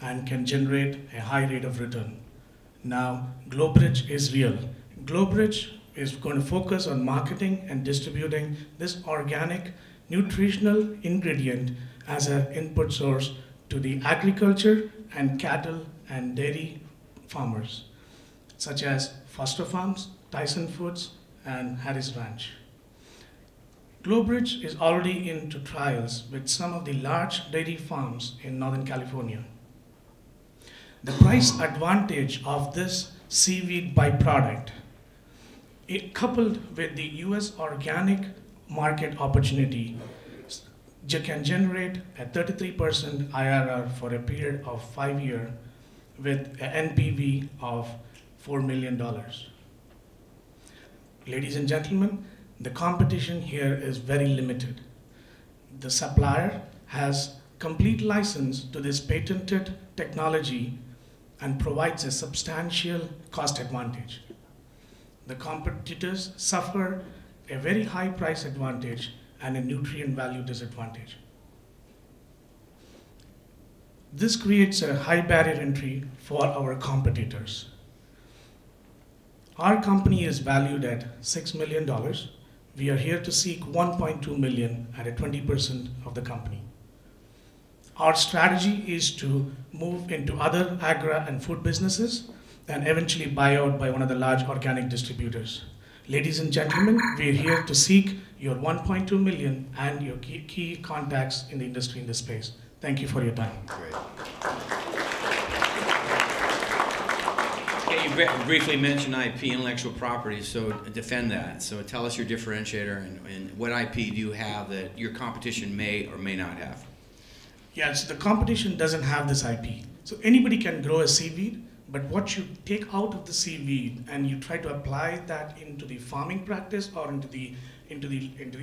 and can generate a high rate of return. Now, Globridge is real. Globridge is going to focus on marketing and distributing this organic, nutritional ingredient as an input source to the agriculture and cattle and dairy farmers, such as Foster Farms, Tyson Foods, and Harris Ranch. Globridge is already into trials with some of the large dairy farms in Northern California. The price advantage of this seaweed byproduct, coupled with the US organic market opportunity, can generate a 33% IRR for a period of 5 years with an NPV of $4 million. Ladies and gentlemen, the competition here is very limited. The supplier has complete license to this patented technology and provides a substantial cost advantage. The competitors suffer a very high price advantage and a nutrient value disadvantage. This creates a high barrier entry for our competitors. Our company is valued at $6 million. We are here to seek $1.2 million at a 20% of the company. Our strategy is to move into other agri and food businesses and eventually buy out by one of the large organic distributors. Ladies and gentlemen, we are here to seek your $1.2 million and your key contacts in the industry in this space. Thank you for your time. Great. Okay, you briefly mentioned IP, intellectual property, so defend that. So tell us your differentiator and what IP do you have that your competition may or may not have? Yeah, so the competition doesn't have this IP. So anybody can grow a seaweed, but what you take out of the seaweed and you try to apply that into the farming practice or into the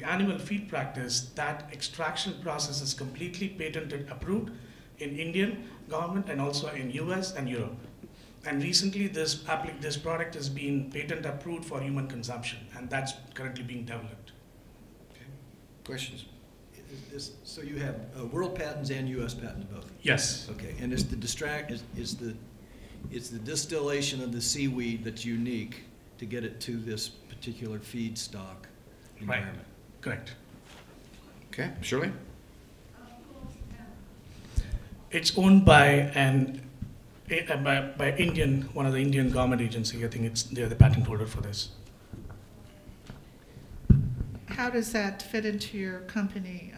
animal feed practice, that extraction process is completely patented approved in Indian government and also in US and Europe. And recently this product has been patent approved for human consumption, and that's currently being developed. Okay. Questions? So you have world patents and US patents both? Yes. Okay, and is the distillation of the seaweed that's unique to get it to this particular feedstock environment? Right. Correct. Okay, Shirley? It's owned by Indian, one of the Indian government agency. I think they're the patent holder for this. How does that fit into your company?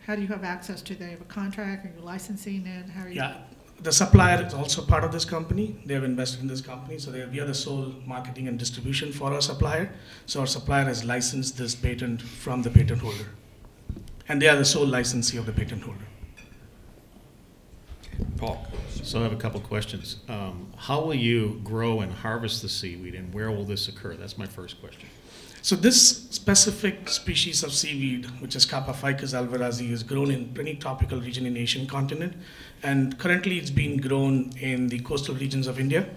How do you have access to it? Do you have a contract? Are you licensing it? How are you? Yeah, the supplier is also part of this company. They have invested in this company, so we are the sole marketing and distribution for our supplier. So our supplier has licensed this patent from the patent holder. And they are the sole licensee of the patent holder. Paul? So I have a couple questions. How will you grow and harvest the seaweed, and where will this occur? That's my first question. So this specific species of seaweed, which is Kappa ficus alvarezi, is grown in any tropical region in Asian continent. And currently it's being grown in the coastal regions of India.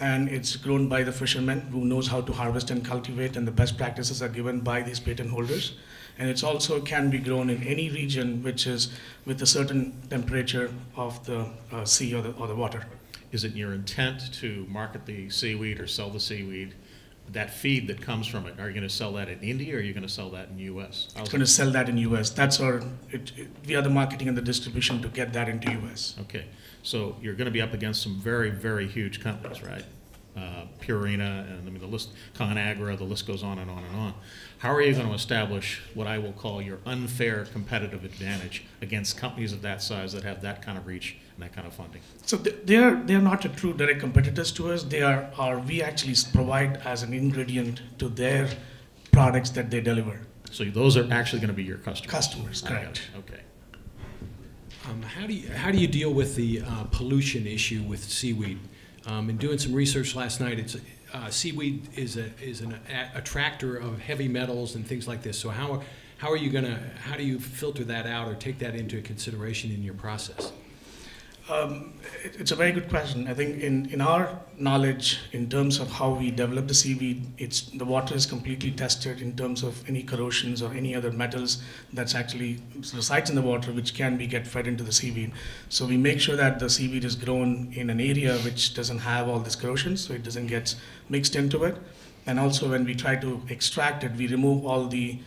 And it's grown by the fishermen who knows how to harvest and cultivate, and the best practices are given by these patent holders. And it's also can be grown in any region which is with a certain temperature of the sea or the water. Is it your intent to market the seaweed or sell the seaweed, that feed that comes from it? Are you going to sell that in India, or are you going to sell that in the U.S.? It's going to sell that in U.S. That's we are the marketing and the distribution to get that into U.S. Okay, so you're going to be up against some very, very huge companies, right? Purina, and I mean the list, ConAgra, the list goes on and on and on. How are you going to establish what I will call your unfair competitive advantage against companies of that size that have that kind of reach and that kind of funding? So they are not a true direct competitors to us. We actually provide as an ingredient to their products that they deliver. So those are actually going to be your customers? Customers, correct. Okay. How do you deal with the pollution issue with seaweed? In doing some research last night, seaweed is an attractor of heavy metals and things like this. So how do you filter that out or take that into consideration in your process? It's a very good question. I think in our knowledge, in terms of how we develop the seaweed, the water is completely tested in terms of any corrosions or any other metals that's actually resides in the water which can get fed into the seaweed. So we make sure that the seaweed is grown in an area which doesn't have all this corrosion, so it doesn't get mixed into it. And also when we try to extract it, we remove all the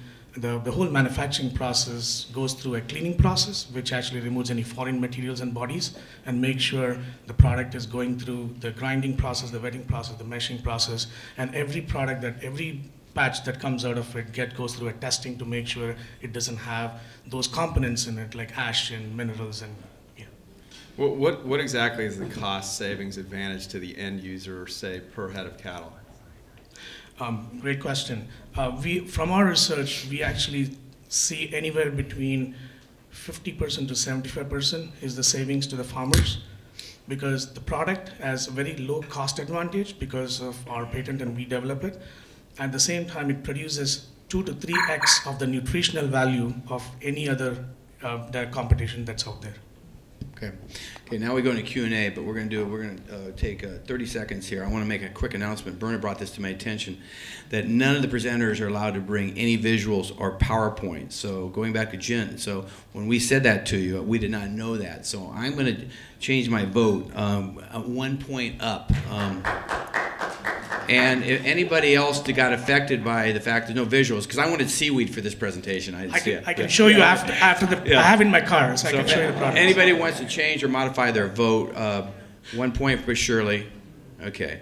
whole manufacturing process goes through a cleaning process, which actually removes any foreign materials and bodies, and make sure the product is going through the grinding process, the wetting process, the meshing process, and every batch that comes out of it goes through a testing to make sure it doesn't have those components in it, like ash and minerals and yeah. What exactly is the cost savings advantage to the end user, say, per head of cattle? Great question. From our research, we actually see anywhere between 50% to 75% is the savings to the farmers, because the product has a very low cost advantage because of our patent and we develop it. At the same time, it produces 2 to 3x of the nutritional value of any other competition that's out there. Okay, now we go into Q&A, but we're going to take 30 seconds here. I want to make a quick announcement. Berna brought this to my attention, that none of the presenters are allowed to bring any visuals or PowerPoint. So going back to Jen, so when we said that to you, we did not know that. So I'm going to change my vote 1 point up. And if anybody else that got affected by the fact there's no visuals, because I wanted seaweed for this presentation. I can show you after the. I have in my car, so I can show you the product. Anybody wants to change or modify their vote, 1 point for Shirley. Okay,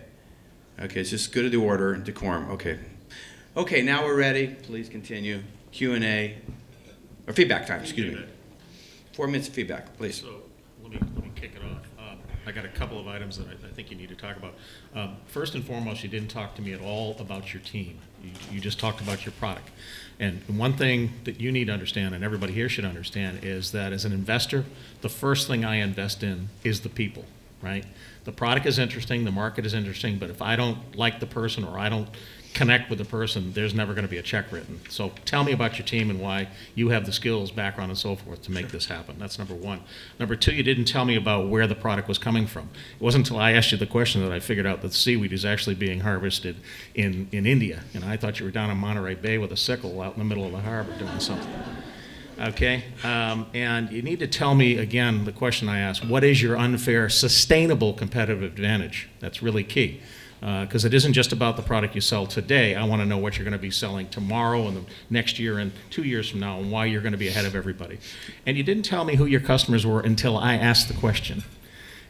it's just good to the order and decorum. Okay, now we're ready. Please continue. Q&A or feedback time. Excuse me. 4 minutes of feedback, please. So let me kick it off. I got a couple of items that I think you need to talk about. First and foremost, you didn't talk to me at all about your team. You just talked about your product. And one thing that you need to understand, and everybody here should understand, is that as an investor, the first thing I invest in is the people, right? The product is interesting, the market is interesting, but if I don't like the person or I don't connect with the person, there's never going to be a check written. So tell me about your team and why you have the skills, background, and so forth to make this happen. That's number one. Number two, you didn't tell me about where the product was coming from. It wasn't until I asked you the question that I figured out that seaweed is actually being harvested in India. And I thought you were down in Monterey Bay with a sickle out in the middle of the harbor doing something. Okay? And you need to tell me, again, the question I asked, what is your unfair, sustainable competitive advantage? That's really key. Because it isn't just about the product you sell today. I want to know what you're going to be selling tomorrow and the next year and 2 years from now and why you're going to be ahead of everybody. And you didn't tell me who your customers were until I asked the question.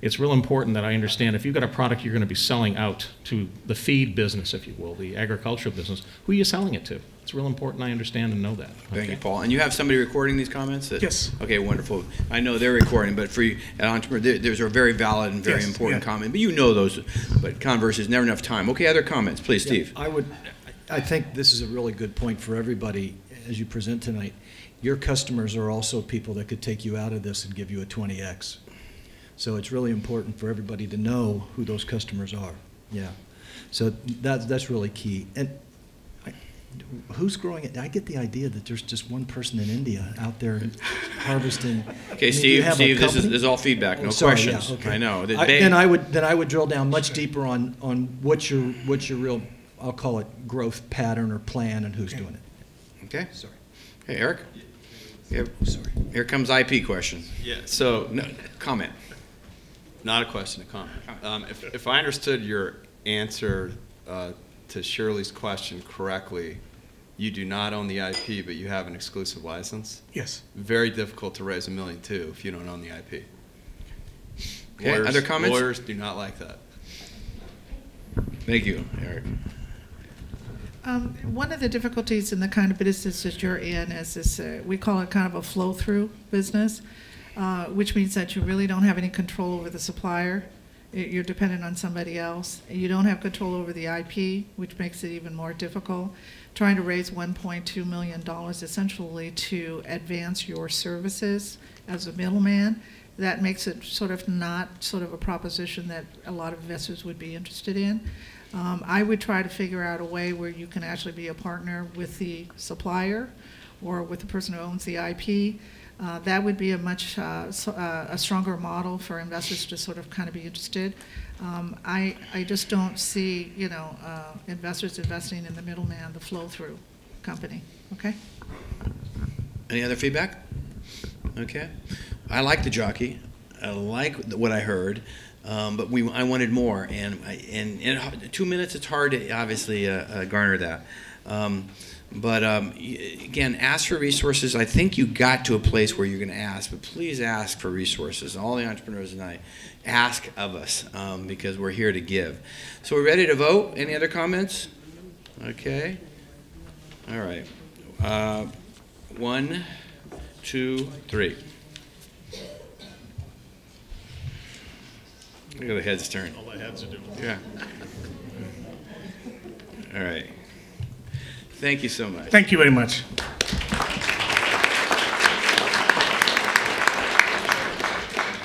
It's real important that I understand if you've got a product you're going to be selling out to the feed business, if you will, the agricultural business, who are you selling it to? It's real important I understand and know that. Thank you, Paul. And you have somebody recording these comments? Yes. Okay, wonderful. I know they're recording, but for you, an entrepreneur, there's a very valid and very important comment. But you know those, but converse is never enough time. Okay, other comments, please, Steve. I think this is a really good point for everybody as you present tonight. Your customers are also people that could take you out of this and give you a 20x. So it's really important for everybody to know who those customers are. Yeah. So that's really key. And who's growing it? I get the idea that there's just one person in India out there harvesting. Okay, Steve, this is all feedback, no questions. Yeah, okay. I know. Then I would drill down much deeper on what's your real, I'll call it, growth pattern or plan and who's doing it. Okay. Sorry. Hey, Eric. Yeah, sorry. Here comes IP question. Yeah. So no, comment. Not a question, a comment. If I understood your answer to Shirley's question correctly, you do not own the IP, but you have an exclusive license? Yes. Very difficult to raise $1 million too if you don't own the IP. Okay, other comments? Lawyers do not like that. Thank you, Eric. One of the difficulties in the kind of business that you're in is this, we call it kind of a flow-through business, which means that you really don't have any control over the supplier. You're dependent on somebody else. You don't have control over the IP, which makes it even more difficult. Trying to raise $1.2 million essentially to advance your services as a middleman, that makes it sort of not sort of a proposition that a lot of investors would be interested in. I would try to figure out a way where you can actually be a partner with the supplier or with the person who owns the IP. That would be a much a stronger model for investors to sort of kind of be interested. I just don't see, you know, investors investing in the middleman, the flow-through company. Okay. Any other feedback? Okay. I like the jockey. I like what I heard, but I wanted more. And in 2 minutes, it's hard to obviously garner that. But again, ask for resources. I think you got to a place where you're going to ask, but please ask for resources. All the entrepreneurs tonight, ask of us because we're here to give. So we're ready to vote. Any other comments? Okay. All right. 1, 2, 3. Look at the heads turn. All the heads are doing. Yeah. All right. Thank you so much. Thank you very much.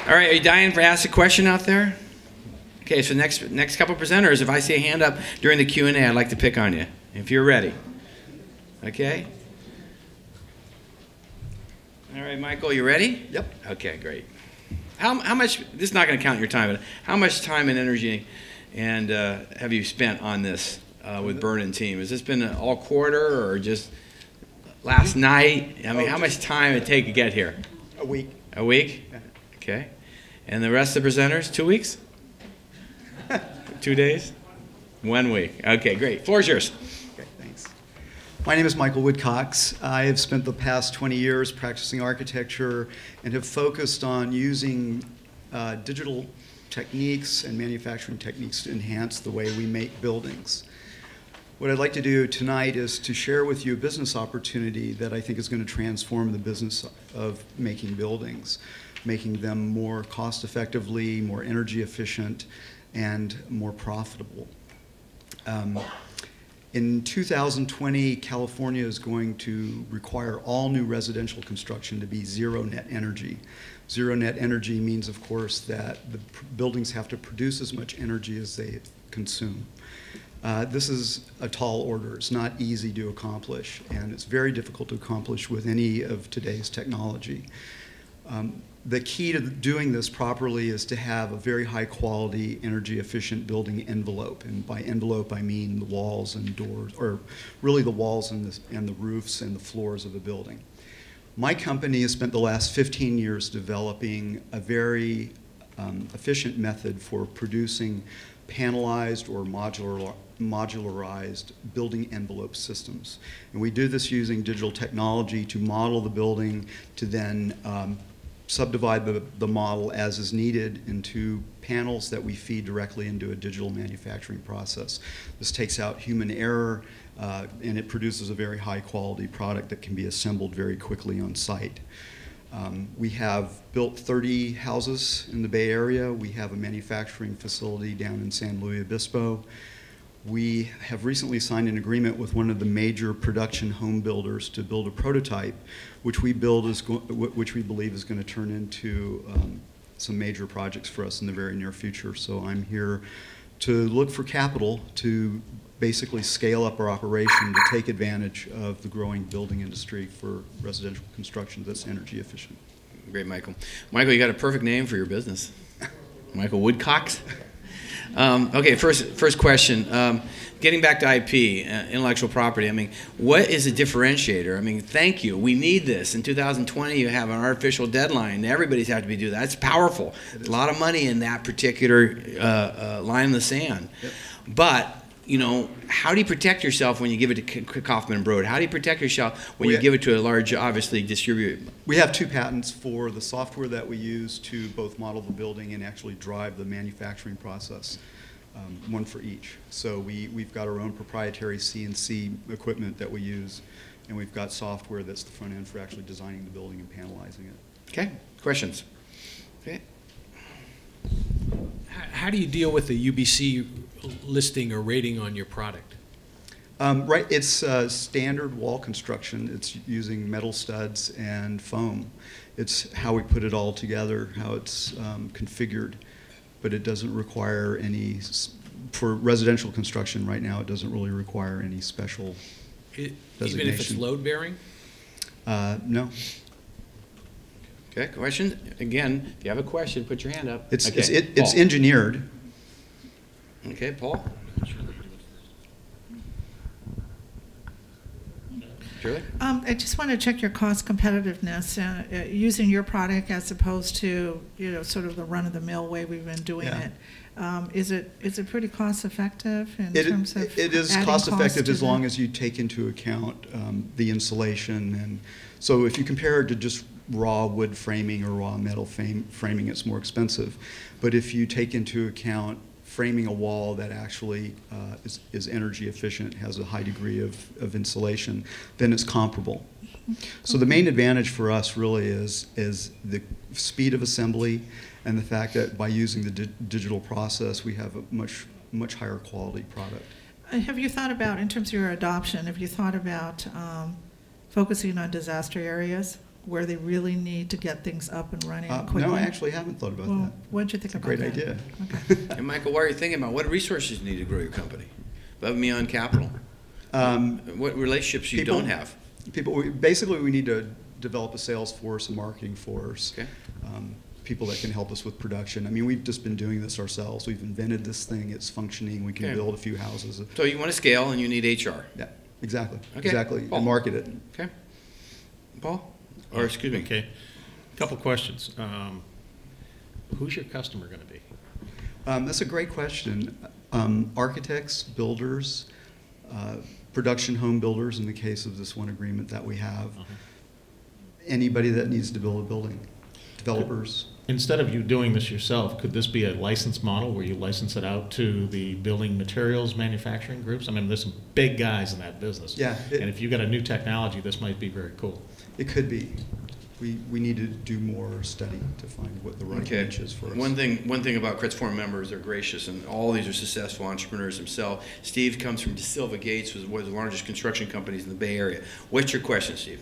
All right, are you dying to ask a question out there? Okay, so next couple presenters, if I see a hand up during the Q&A, I'd like to pick on you, if you're ready. Okay? All right, Michael, you ready? Yep. Okay, great. How much, this is not going to count your time, but how much time and energy and have you spent on this with Bern and team? Has this been all quarter or just last night? I mean, how much time did it take to get here? A week. A week? Yeah. Okay. And the rest of the presenters, 2 weeks? 2 days? 1 week. Okay, great. Floor's yours. Okay, thanks. My name is Michael Woodcox. I have spent the past 20 years practicing architecture and have focused on using digital techniques and manufacturing techniques to enhance the way we make buildings. What I'd like to do tonight is to share with you a business opportunity that I think is going to transform the business of making buildings, making them more cost effectively, more energy efficient, and more profitable. In 2020, California is going to require all new residential construction to be zero net energy. Zero net energy means, of course, that the buildings have to produce as much energy as they consume. This is a tall order. It's not easy to accomplish, and it's very difficult to accomplish with any of today's technology. The key to doing this properly is to have a very high quality, energy efficient building envelope. And by envelope, I mean the walls and doors, or really the walls and the roofs and the floors of the building. My company has spent the last 15 years developing a very efficient method for producing panelized or modularized building envelope systems. And we do this using digital technology to model the building, to then subdivide the model as is needed into panels that we feed directly into a digital manufacturing process. This takes out human error and it produces a very high quality product that can be assembled very quickly on site. We have built 30 houses in the Bay Area. We have a manufacturing facility down in San Luis Obispo. We have recently signed an agreement with one of the major production home builders to build a prototype, which we believe is going to turn into some major projects for us in the very near future. So I'm here to look for capital to basically scale up our operation to take advantage of the growing building industry for residential construction that's energy efficient. Great, Michael. Michael, you got a perfect name for your business. Michael Woodcox. Okay, first question. Getting back to IP, intellectual property, I mean, what is a differentiator? I mean, thank you. We need this. In 2020, you have an artificial deadline. Everybody's have to be doing that. That's powerful. A lot of money in that particular line in the sand. Yep. But, you know, how do you protect yourself when you give it to Kaufman & Broad? How do you protect yourself when you give it to a large, obviously, distributor? We have 2 patents for the software that we use to both model the building and actually drive the manufacturing process, one for each. So we've got our own proprietary CNC equipment that we use, and we've got software that's the front end for actually designing the building and panelizing it. Okay, questions? Okay. How do you deal with the UBC listing or rating on your product? Right, it's standard wall construction. It's using metal studs and foam. It's how we put it all together, how it's configured, but it doesn't require any, for residential construction right now, it doesn't really require any special designation. Even if it's load bearing? No. Okay, question? Again, if you have a question, put your hand up. It's, okay. it's Paul. engineered. Okay, Paul? Shirley? I just want to check your cost competitiveness using your product as opposed to, you know, sort of the run-of-the-mill way we've been doing Yeah. it. Is it pretty cost effective in terms of it is adding cost effective to as long as you take into account the insulation. And so if you compare it to just raw wood framing or raw metal framing, it's more expensive. But if you take into account framing a wall that actually is energy efficient, has a high degree of insulation, then it's comparable. So the main advantage for us really is the speed of assembly and the fact that by using the digital process, we have a much higher quality product. Have you thought about, in terms of your adoption, have you thought about focusing on disaster areas where they really need to get things up and running quickly? No, I actually haven't thought about that. What did you think about Great that? idea. Okay. And Michael, what are you thinking about? What resources do you need to grow your company? Above and beyond capital? What relationships you don't have? Basically, we need to develop a sales force, a marketing force, okay. People that can help us with production. I mean, we've just been doing this ourselves. We've invented this thing. It's functioning. We can Okay. build a few houses. So you want to scale and you need HR? Yeah, exactly. Okay. Exactly. Paul. And market it. Okay. Paul? Or excuse me. Okay. Couple questions. Who's your customer going to be? That's a great question. Architects, builders, production home builders in the case of this one agreement that we have. Anybody that needs to build a building. Developers. Instead of you doing this yourself, could this be a license model where you license it out to the building materials manufacturing groups? I mean, there's some big guys in that business. Yeah. And if you got a new technology, this might be very cool. It could be. We need to do more study to find what the right niche is for us. One thing about Kretz Forum members, they're gracious, and all these are successful entrepreneurs themselves. Steve comes from DeSilva Gates, was one of the largest construction companies in the Bay Area. What's your question, Steve?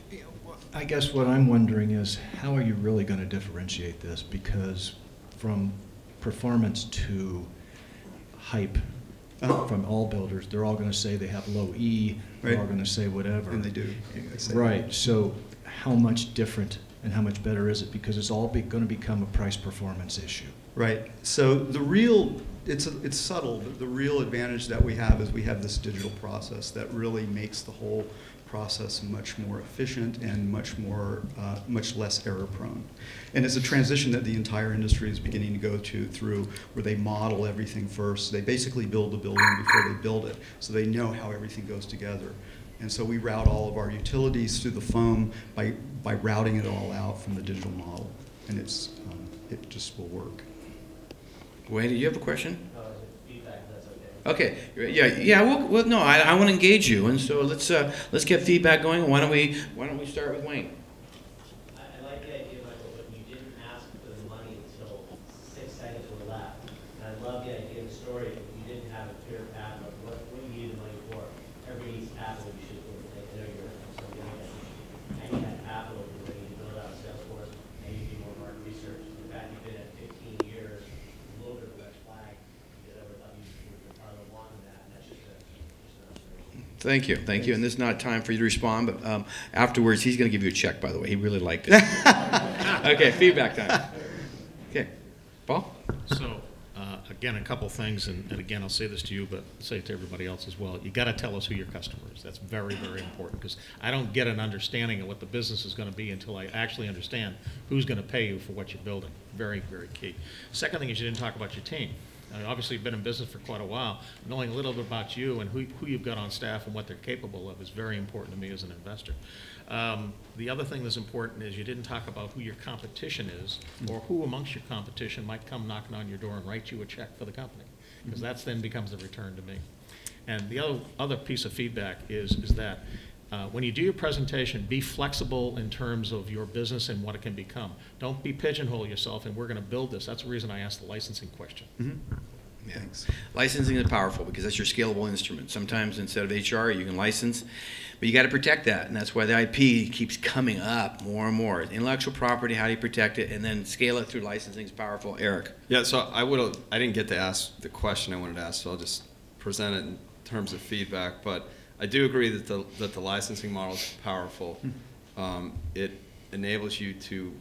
I guess what I'm wondering is, how are you really going to differentiate this? Because from performance to hype, from all builders, they're all going to say they have low E, they're all going to say whatever. And they do. Right, so how much different and how much better is it? Because it's all going to become a price performance issue. Right, so the real, it's subtle, but the real advantage that we have is we have this digital process that really makes the whole process much more efficient and much less error prone. And it's a transition that the entire industry is beginning to go through where they model everything first. They basically build the building before they build it, so they know how everything goes together. And so we route all of our utilities through the foam by routing it all out from the digital model, and it just will work. Wayne, do you have a question? Okay, yeah. Well, no, I want to engage you, and so let's get feedback going. Why don't we start with Wayne? I like the idea, Michael, but you didn't ask for the money until 6 seconds were left. And I love the idea of the story, but you didn't have a clear path of what you need the money for. Everybody needs capital. You should I know you're something like that. And you have capital, you're ready to build out a sales force, and you do more market research. In fact, you've been at 15 years, a little bit of a red flag. Thank you. And this is not time for you to respond, but afterwards he's going to give you a check, by the way. He really liked it. Okay, feedback time. Okay, Paul? So, again, a couple things, and again, I'll say this to you, but say it to everybody else as well. You got to tell us who your customer is. That's very, very important, because I don't get an understanding of what the business is going to be until I actually understand who's going to pay you for what you're building. Very, very key. Second thing is you didn't talk about your team. Obviously, you've been in business for quite a while. Knowing a little bit about you and who you've got on staff and what they're capable of is very important to me as an investor. The other thing that's important is you didn't talk about who your competition is, or who amongst your competition might come knocking on your door and write you a check for the company, because that then becomes the return to me. And the other piece of feedback is that when you do your presentation, be flexible in terms of your business and what it can become. Don't be pigeonhole yourself and we're going to build this. That's the reason I asked the licensing question. Yeah. Licensing is powerful because that's your scalable instrument. Sometimes instead of HR, you can license, but you got to protect that, and that's why the IP keeps coming up more and more. Intellectual property, how do you protect it, and then scale it through licensing is powerful. Eric. Yeah, so I didn't get to ask the question I wanted to ask, so I'll just present it in terms of feedback. But I do agree that the licensing model is powerful. It enables you to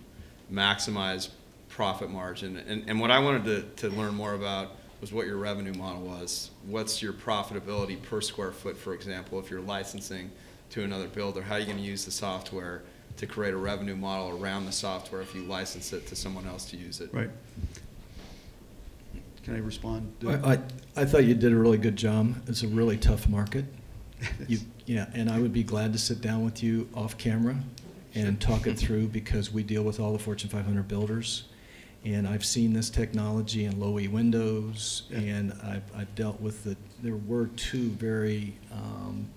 maximize profit margin, and what I wanted to learn more about was what your revenue model was. What's your profitability per square foot, for example, if you're licensing to another builder? How are you going to use the software to create a revenue model around the software if you license it to someone else to use it? Right. Can I respond? I thought you did a really good job. It's a really tough market. Yeah, and I would be glad to sit down with you off camera and talk it through, because we deal with all the Fortune 500 builders. And I've seen this technology in low E windows, and I've dealt with there were two very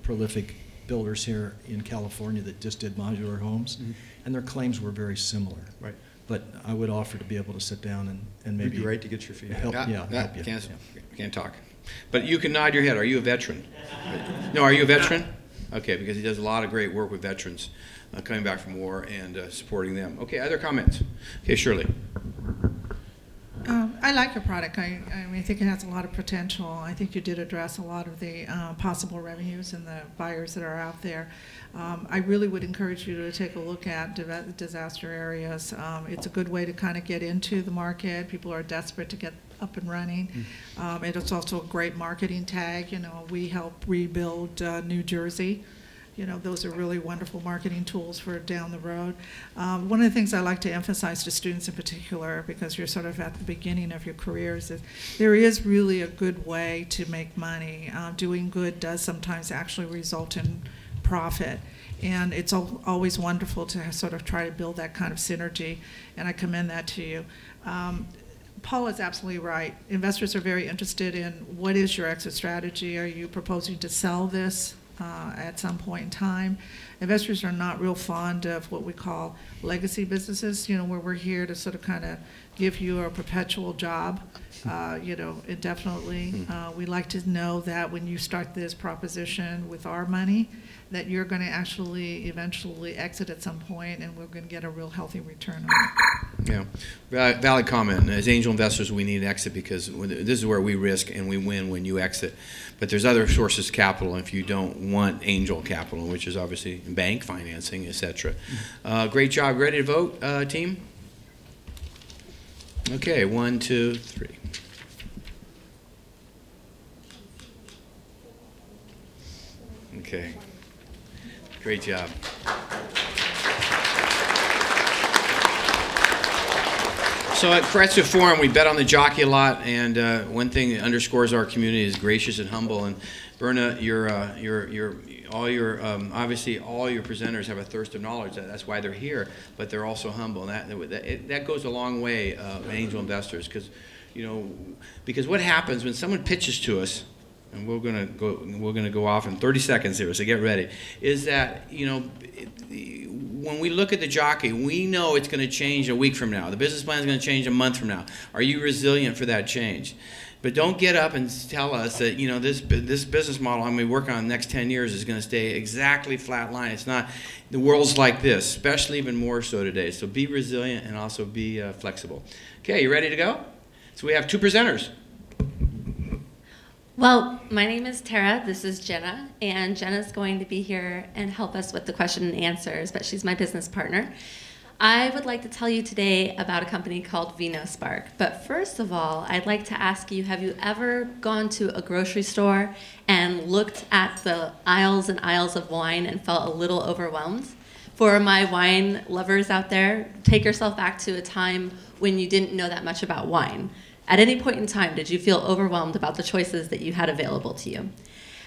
prolific builders here in California that just did modular homes, and their claims were very similar. Right. But I would offer to be able to sit down and maybe It'd be great to get your feedback. help. Help you. Can't talk. But you can nod your head. Are you a veteran? No, are you a veteran? Okay, because he does a lot of great work with veterans coming back from war and supporting them. Okay, other comments? Okay, Shirley. I like your product. I think it has a lot of potential. I think you did address a lot of the possible revenues and the buyers that are out there. I really would encourage you to take a look at disaster areas. It's a good way to kind of get into the market. People are desperate to get up and running. It's also a great marketing tag. You know, we help rebuild New Jersey. You know, those are really wonderful marketing tools for down the road. One of the things I like to emphasize to students in particular, because you're sort of at the beginning of your careers, is there is really a good way to make money. Doing good does sometimes actually result in profit. And it's always wonderful to sort of try to build that kind of synergy, and I commend that to you. Paul is absolutely right. Investors are very interested in what is your exit strategy. Are you proposing to sell this at some point in time? Investors are not real fond of what we call legacy businesses, you know, where we're here to sort of kind of give you a perpetual job, you know, indefinitely. We like to know that when you start this proposition with our money, that you're going to actually eventually exit at some point, and we're going to get a real healthy return on it. Yeah, valid comment. As angel investors, we need an exit because this is where we risk and we win when you exit. But there's other sources of capital if you don't want angel capital, which is obviously bank financing, etc. Great job. Ready to vote, team? Okay, 1, 2, 3. Okay. Great job. So at Kretsu Forum, we bet on the jockey a lot, and one thing that underscores our community is gracious and humble. And Berna, obviously all your presenters have a thirst of knowledge. That's why they're here, but they're also humble. And that goes a long way, angel investors, because what happens when someone pitches to us, and we're gonna go off in 30 seconds here, so get ready, is that, when we look at the jockey, we know it's going to change a week from now. The business plan is going to change a month from now. Are you resilient for that change? But don't get up and tell us that, this business model I'm going to work on the next 10 years is going to stay exactly flat line. It's not. The world's like this, especially even more so today. So be resilient and also be flexible. Okay, you ready to go? So we have two presenters. Well, my name is Tara, this is Jenna, and Jenna's going to be here and help us with the question and answers, but she's my business partner. I would like to tell you today about a company called VinoSpark, but first of all, I'd like to ask you, have you ever gone to a grocery store and looked at the aisles and aisles of wine and felt a little overwhelmed? For my wine lovers out there, take yourself back to a time when you didn't know that much about wine. At any point in time, did you feel overwhelmed about the choices that you had available to you?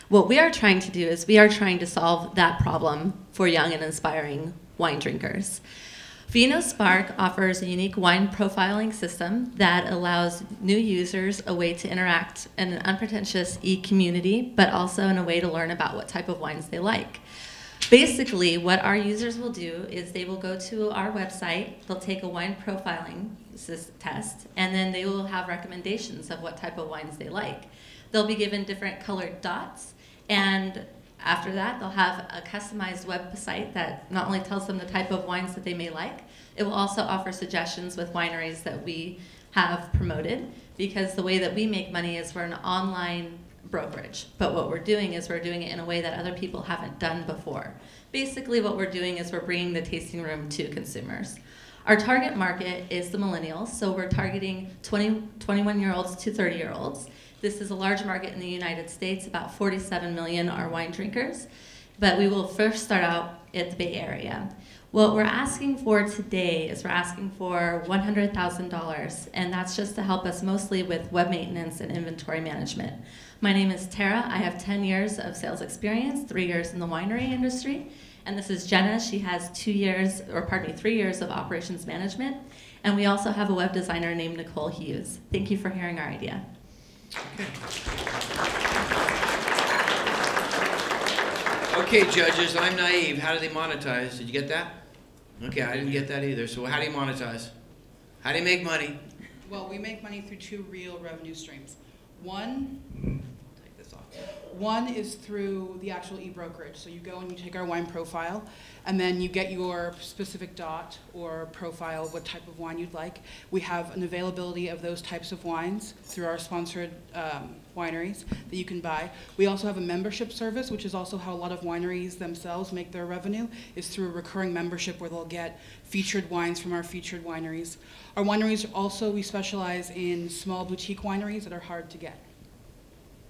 What we are trying to do is we are trying to solve that problem for young and inspiring wine drinkers. VinoSpark offers a unique wine profiling system that allows new users a way to interact in an unpretentious e-community, but also in a way to learn about what type of wines they like. Basically, what our users will do is they will go to our website, they'll take a wine profiling test, and then they will have recommendations of what type of wines they like. They'll be given different colored dots, and after that, they'll have a customized website that not only tells them the type of wines that they may like, it will also offer suggestions with wineries that we have promoted, because the way that we make money is we're an online brokerage. But what we're doing is we're doing it in a way that other people haven't done before. Basically, what we're doing is we're bringing the tasting room to consumers. Our target market is the millennials, so we're targeting 21-year-olds to 30-year-olds. This is a large market in the United States. About 47 million are wine drinkers, but we will first start out at the Bay Area. What we're asking for today is we're asking for $100,000, and that's just to help us mostly with web maintenance and inventory management. My name is Tara. I have 10 years of sales experience, 3 years in the winery industry. And this is Jenna. She has 3 years of operations management. And we also have a web designer named Nicole Hughes. Thank you for hearing our idea. Okay, judges, I'm naive. How do they monetize? Did you get that? Okay, I didn't get that either. So how do you monetize? How do you make money? Well, we make money through 2 real revenue streams. One is through the actual e-brokerage. So you go and you take our wine profile, and then you get your specific dot or profile, what type of wine you'd like. We have an availability of those types of wines through our sponsored wineries that you can buy. We also have a membership service, which is also how a lot of wineries themselves make their revenue, is through a recurring membership where they'll get featured wines from our featured wineries. Our wineries also, we specialize in small boutique wineries that are hard to get.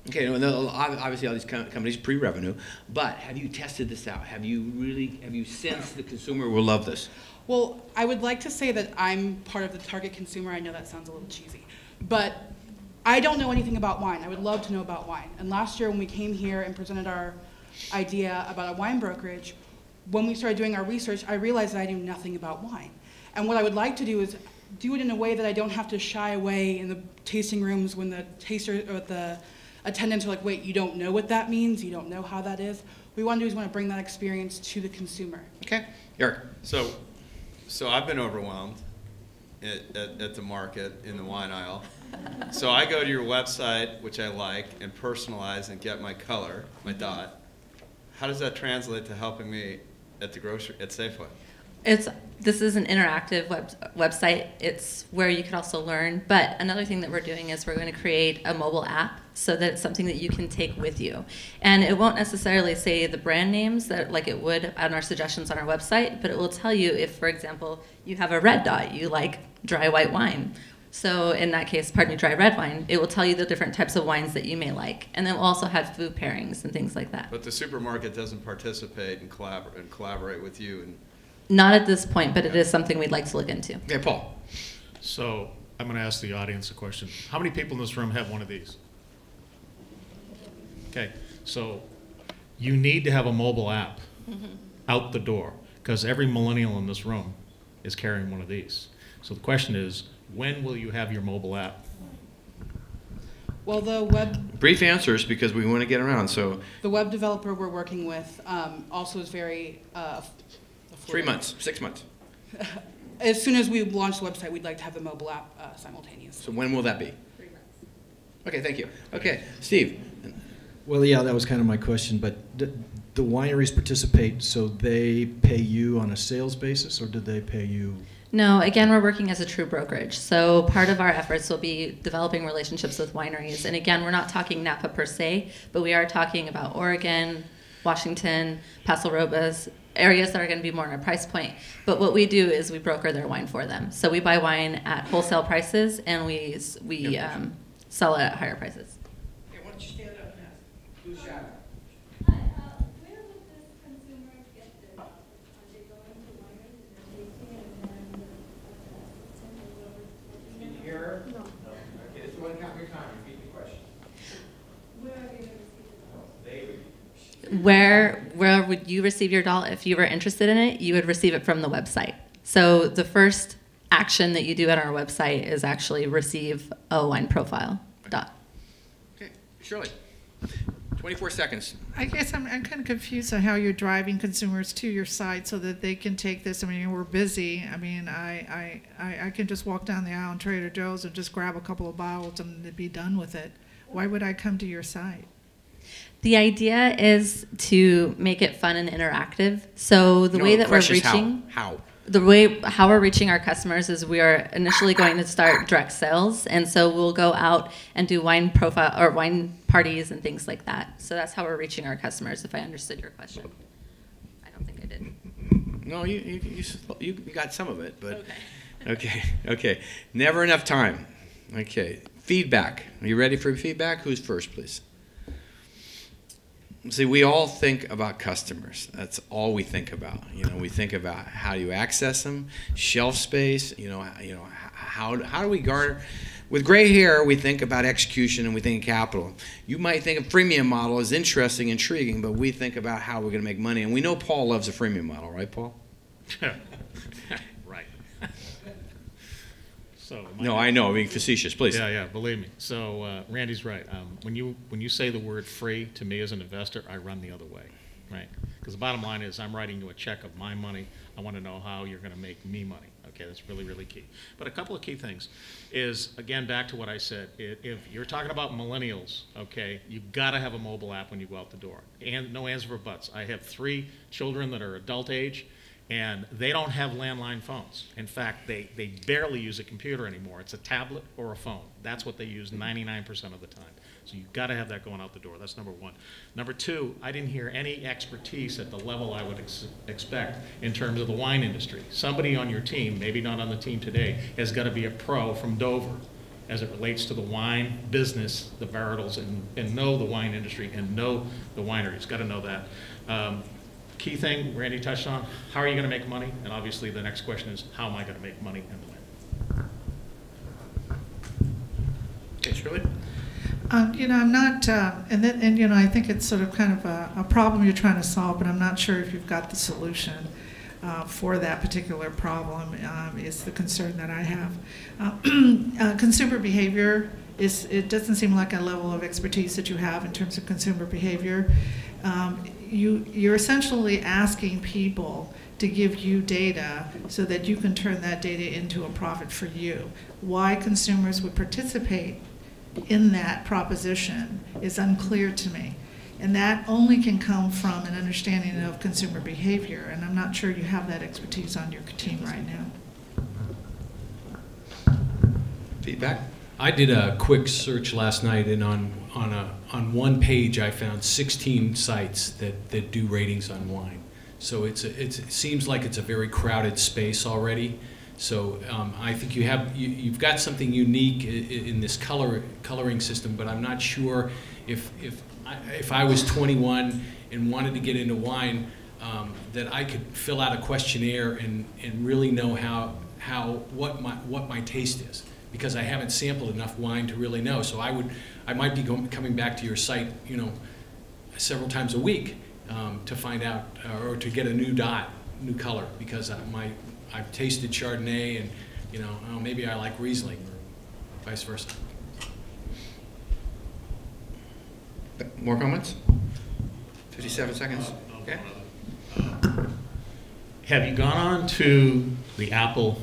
Okay, obviously all these companies pre-revenue, but have you tested this out? Have you sensed the consumer will love this? Well, I would like to say that I'm part of the target consumer. I know that sounds a little cheesy, but I don't know anything about wine. I would love to know about wine. And last year when we came here and presented our idea about a wine brokerage, when we started doing our research, I realized that I knew nothing about wine. And what I would like to do is do it in a way that I don't have to shy away in the tasting rooms when the taster or the attendants are like, wait, you don't know what that means? You don't know how that is? What we want to do is want to bring that experience to the consumer. Okay, Eric. So I've been overwhelmed at the market in the wine aisle. So I go to your website, which I like, and personalize and get my color, my dot. How does that translate to helping me at the grocery, at Safeway? This is an interactive website. It's where you can also learn. But another thing that we're doing is we're going to create a mobile app so that it's something that you can take with you. And it won't necessarily say the brand names that like it would on our suggestions on our website, but it will tell you if, for example, you have a red dot, you like dry white wine. So in that case, pardon me, dry red wine, it will tell you the different types of wines that you may like. And then we'll also have food pairings and things like that. But the supermarket doesn't participate and collaborate with you. And not at this point, but it is something we'd like to look into. Okay, Paul. So I'm going to ask the audience a question. How many people in this room have one of these? Okay, so you need to have a mobile app out the door because every millennial in this room is carrying one of these. So the question is, when will you have your mobile app? Well, the web... Brief answers because we want to get around, so... The web developer we're working with also is very... 3 months, 6 months. As soon as we launch the website, we'd like to have the mobile app simultaneous. So when will that be? 3 months. Okay, thank you. Okay, Steve. Well, yeah, that was kind of my question, but the wineries participate, so they pay you on a sales basis, or did they pay you? No, again, we're working as a true brokerage. So part of our efforts will be developing relationships with wineries. And again, we're not talking Napa per se, but we are talking about Oregon, Washington, Paso Robles, areas that are going to be more in our price point. But what we do is we broker their wine for them. So we buy wine at wholesale prices, and we sell it at higher prices. Okay, why don't you stand up and ask? Do a shout out. Here? No. Okay, this is one count your time. Repeat the question. Where are you going to receive it? Where would you receive your doll? If you were interested in it, you would receive it from the website. So the first action that you do at our website is actually receive a wine profile dot. Okay, Shirley. 24 seconds. I guess I'm kind of confused on how you're driving consumers to your site so that they can take this. I mean, we're busy. I mean, I can just walk down the aisle in Trader Joe's and just grab a couple of bottles and be done with it. Why would I come to your site? The idea is to make it fun and interactive. So the way that we're reaching how we're reaching our customers is we are initially going to start direct sales, and so we'll go out and do wine profile or wine parties and things like that. So that's how we're reaching our customers. If I understood your question, I don't think I did. No, you got some of it, but okay. Never enough time. Okay, feedback. Are you ready for feedback? Who's first, please? See, we all think about customers. That's all we think about. We think about how do you access them, shelf space. How do we garner? With gray hair, we think about execution and we think of capital. You might think a freemium model is interesting, intriguing, but we think about how we're going to make money. And we know Paul loves a freemium model, right, Paul? Right. So no, I know. I'm being facetious. Please. Yeah. Believe me. So Randy's right. When you say the word free to me as an investor, I run the other way, right? Because the bottom line is I'm writing you a check of my money. I want to know how you're going to make me money. Okay, that's really, really key. But a couple of key things is, again, back to what I said. If you're talking about millennials, okay, you've got to have a mobile app when you go out the door. And no ands or buts. I have 3 children that are adult age, and they don't have landline phones. In fact, they barely use a computer anymore. It's a tablet or a phone. That's what they use 99% of the time. So you've got to have that going out the door. That's number one. Number two, I didn't hear any expertise at the level I would expect in terms of the wine industry. Somebody on your team, maybe not on the team today, has got to be a pro from Dover as it relates to the wine business, the varietals, and know the wine industry and know the wineries. Got to know that. Key thing Randy touched on, how are you going to make money? And obviously the next question is, how am I going to make money and when? Okay, Shirley? I'm not, I think it's sort of kind of a problem you're trying to solve, but I'm not sure if you've got the solution for that particular problem, is the concern that I have. Consumer behavior it doesn't seem like a level of expertise that you have in terms of consumer behavior. You're essentially asking people to give you data so that you can turn that data into a profit for you. Why consumers would participate in that proposition is unclear to me. And that only can come from an understanding of consumer behavior, and I'm not sure you have that expertise on your team right now. Feedback? I did a quick search last night, and on one page I found 16 sites that do ratings on wine. So it seems like it's a very crowded space already. So I think you've got something unique in this coloring system, but I'm not sure if I was 21 and wanted to get into wine, that I could fill out a questionnaire and really know what my taste is, because I haven't sampled enough wine to really know. So I might be coming back to your site, several times a week to find out or to get a new new color, because I've tasted Chardonnay and maybe I like Riesling or vice versa. More comments? 57 seconds. Okay. Have you gone on to the Apple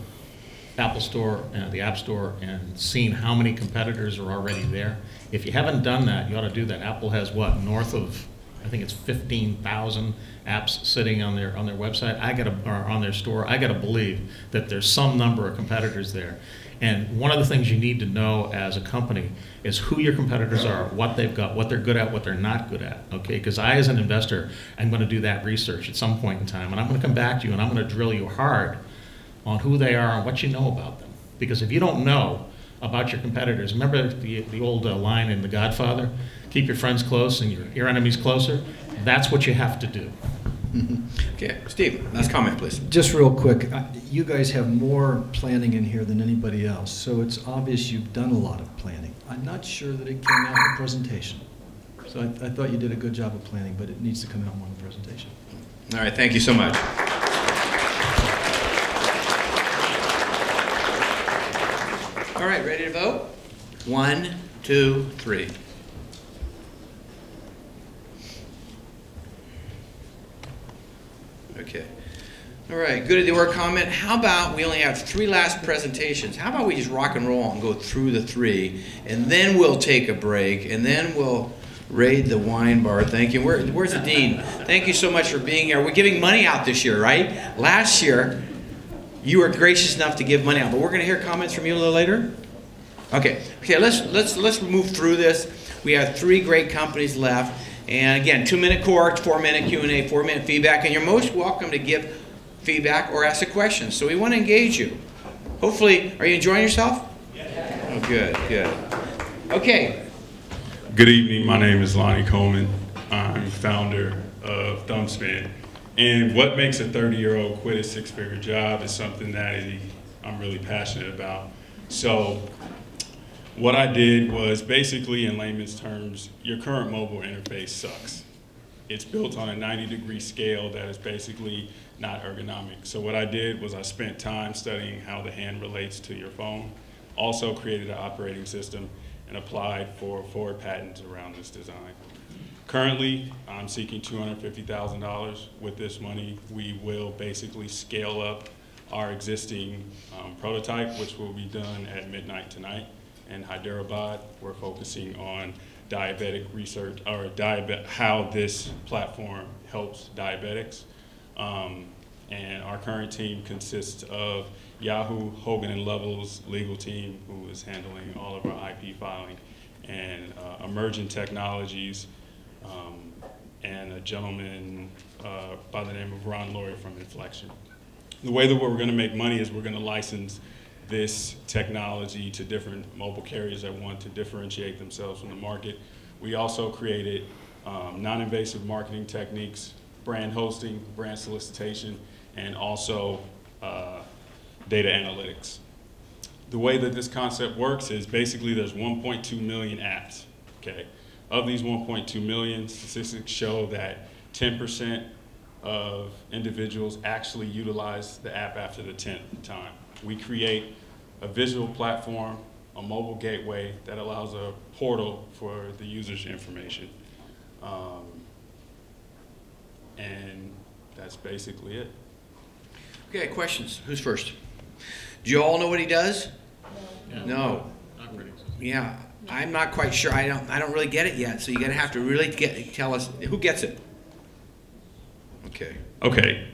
Store and the App Store and seen how many competitors are already there? If you haven't done that, you ought to do that. Apple has what, north of, I think it's 15,000 apps sitting on their website. Or on their store. I got to believe that there's some number of competitors there. And one of the things you need to know as a company is who your competitors are, what they've got, what they're good at, what they're not good at, okay? Because I, as an investor, I'm going to do that research at some point in time, and I'm going to come back to you and I'm going to drill you hard on who they are and what you know about them. Because if you don't know about your competitors, remember the old line in The Godfather, keep your friends close and your enemies closer? That's what you have to do. Okay, Steve, last comment, please. Just real quick, you guys have more planning in here than anybody else, so it's obvious you've done a lot of planning. I'm not sure that it came out in the presentation. So I thought you did a good job of planning, but it needs to come out more in the presentation. All right, thank you so much. All right, ready to vote? 1, 2, 3. All right, good at the org comment. How about we only have 3 last presentations? How about we just rock and roll and go through the 3, and then we'll take a break, and then we'll raid the wine bar. Thank you. Where's the dean? Thank you so much for being here. We're giving money out this year, right? Last year, you were gracious enough to give money out, but we're going to hear comments from you a little later. Okay. Let's move through this. We have 3 great companies left, and again, 2-minute core, 4-minute Q&A, 4-minute feedback, and you're most welcome to give feedback or ask a question. So we want to engage you. Hopefully, are you enjoying yourself? Yeah. Oh, good. Okay. Good evening. My name is Lonnie Coleman. I'm founder of Thumbspin. And what makes a 30-year-old quit a 6-figure job is something that I'm really passionate about. So what I did was basically, in layman's terms, your current mobile interface sucks. It's built on a 90-degree scale that is basically not ergonomic. So what I did was I spent time studying how the hand relates to your phone, also created an operating system, and applied for forward patents around this design. Currently, I'm seeking $250,000. With this money, we will basically scale up our existing prototype, which will be done at midnight tonight. In Hyderabad, we're focusing on diabetic research, or how this platform helps diabetics. And our current team consists of Yahoo, Hogan and Lovells legal team, who is handling all of our IP filing, and Emergent Technologies, and a gentleman by the name of Ron Laurie from Inflection. The way that we're going to make money is we're going to license this technology to different mobile carriers that want to differentiate themselves from the market. We also created non-invasive marketing techniques, brand hosting, brand solicitation, and also data analytics. The way that this concept works is basically there's 1.2 million apps, okay? Of these 1.2 million, statistics show that 10% of individuals actually utilize the app after the 10th time. We create a visual platform, a mobile gateway that allows a portal for the user's information. And that's basically it. Okay, questions? Who's first? Do you all know what he does? Yeah. No. Not pretty. Yeah, I'm not quite sure. I don't really get it yet. So you're gonna have to really tell us who gets it. Okay. Okay.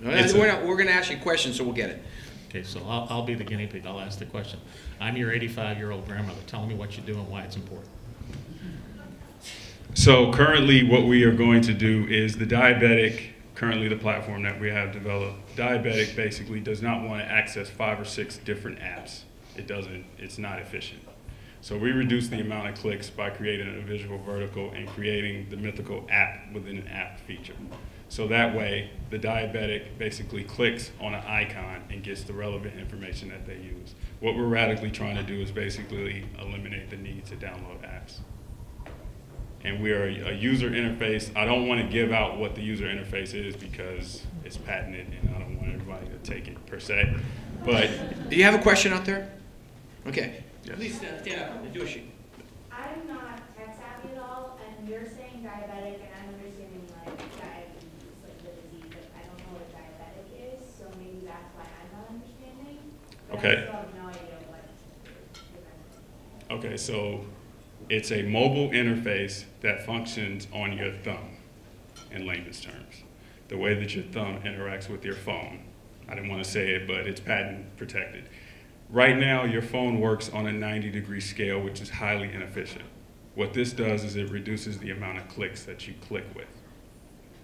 We're gonna ask you questions, so we'll get it. Okay, so I'll be the guinea pig. I'll ask the question. I'm your 85-year-old grandmother. Tell me what you do and why it's important. So currently what we are going to do is the diabetic, currently the platform that we have developed, diabetic basically does not want to access 5 or 6 different apps. It's not efficient. So we reduce the amount of clicks by creating a visual vertical and creating the mythical app within an app feature. So that way, the diabetic basically clicks on an icon and gets the relevant information that they use. What we're radically trying to do is basically eliminate the need to download apps. And we are a user interface. I don't want to give out what the user interface is because it's patented and I don't want everybody to take it per se. But do you have a question out there? Okay. Yes. Please stand up and do a sheet. I'm not tech savvy at all, and you're saying diabetic, and I'm understanding like diabetes, like the disease, but I don't know what diabetic is, so maybe that's why I'm not understanding. But okay. I still have no idea what. Okay, so it's a mobile interface that functions on your thumb, in layman's terms. The way that your thumb interacts with your phone. I didn't want to say it, but it's patent protected. Right now, your phone works on a 90-degree scale, which is highly inefficient. What this does is it reduces the amount of clicks that you click with.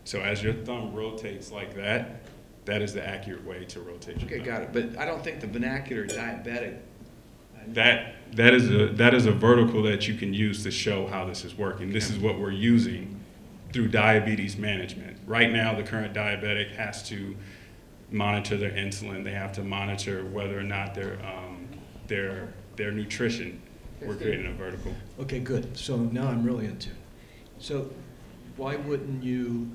So as your thumb rotates like that, that is the accurate way to rotate your thumb. Okay, got it. But I don't think the vernacular diabetic. That is a vertical that you can use to show how this is working. This is what we're using through diabetes management. Right now, the current diabetic has to monitor their insulin. They have to monitor whether or not their nutrition. We're creating a vertical. Okay, good. So now I'm really into it. So why wouldn't you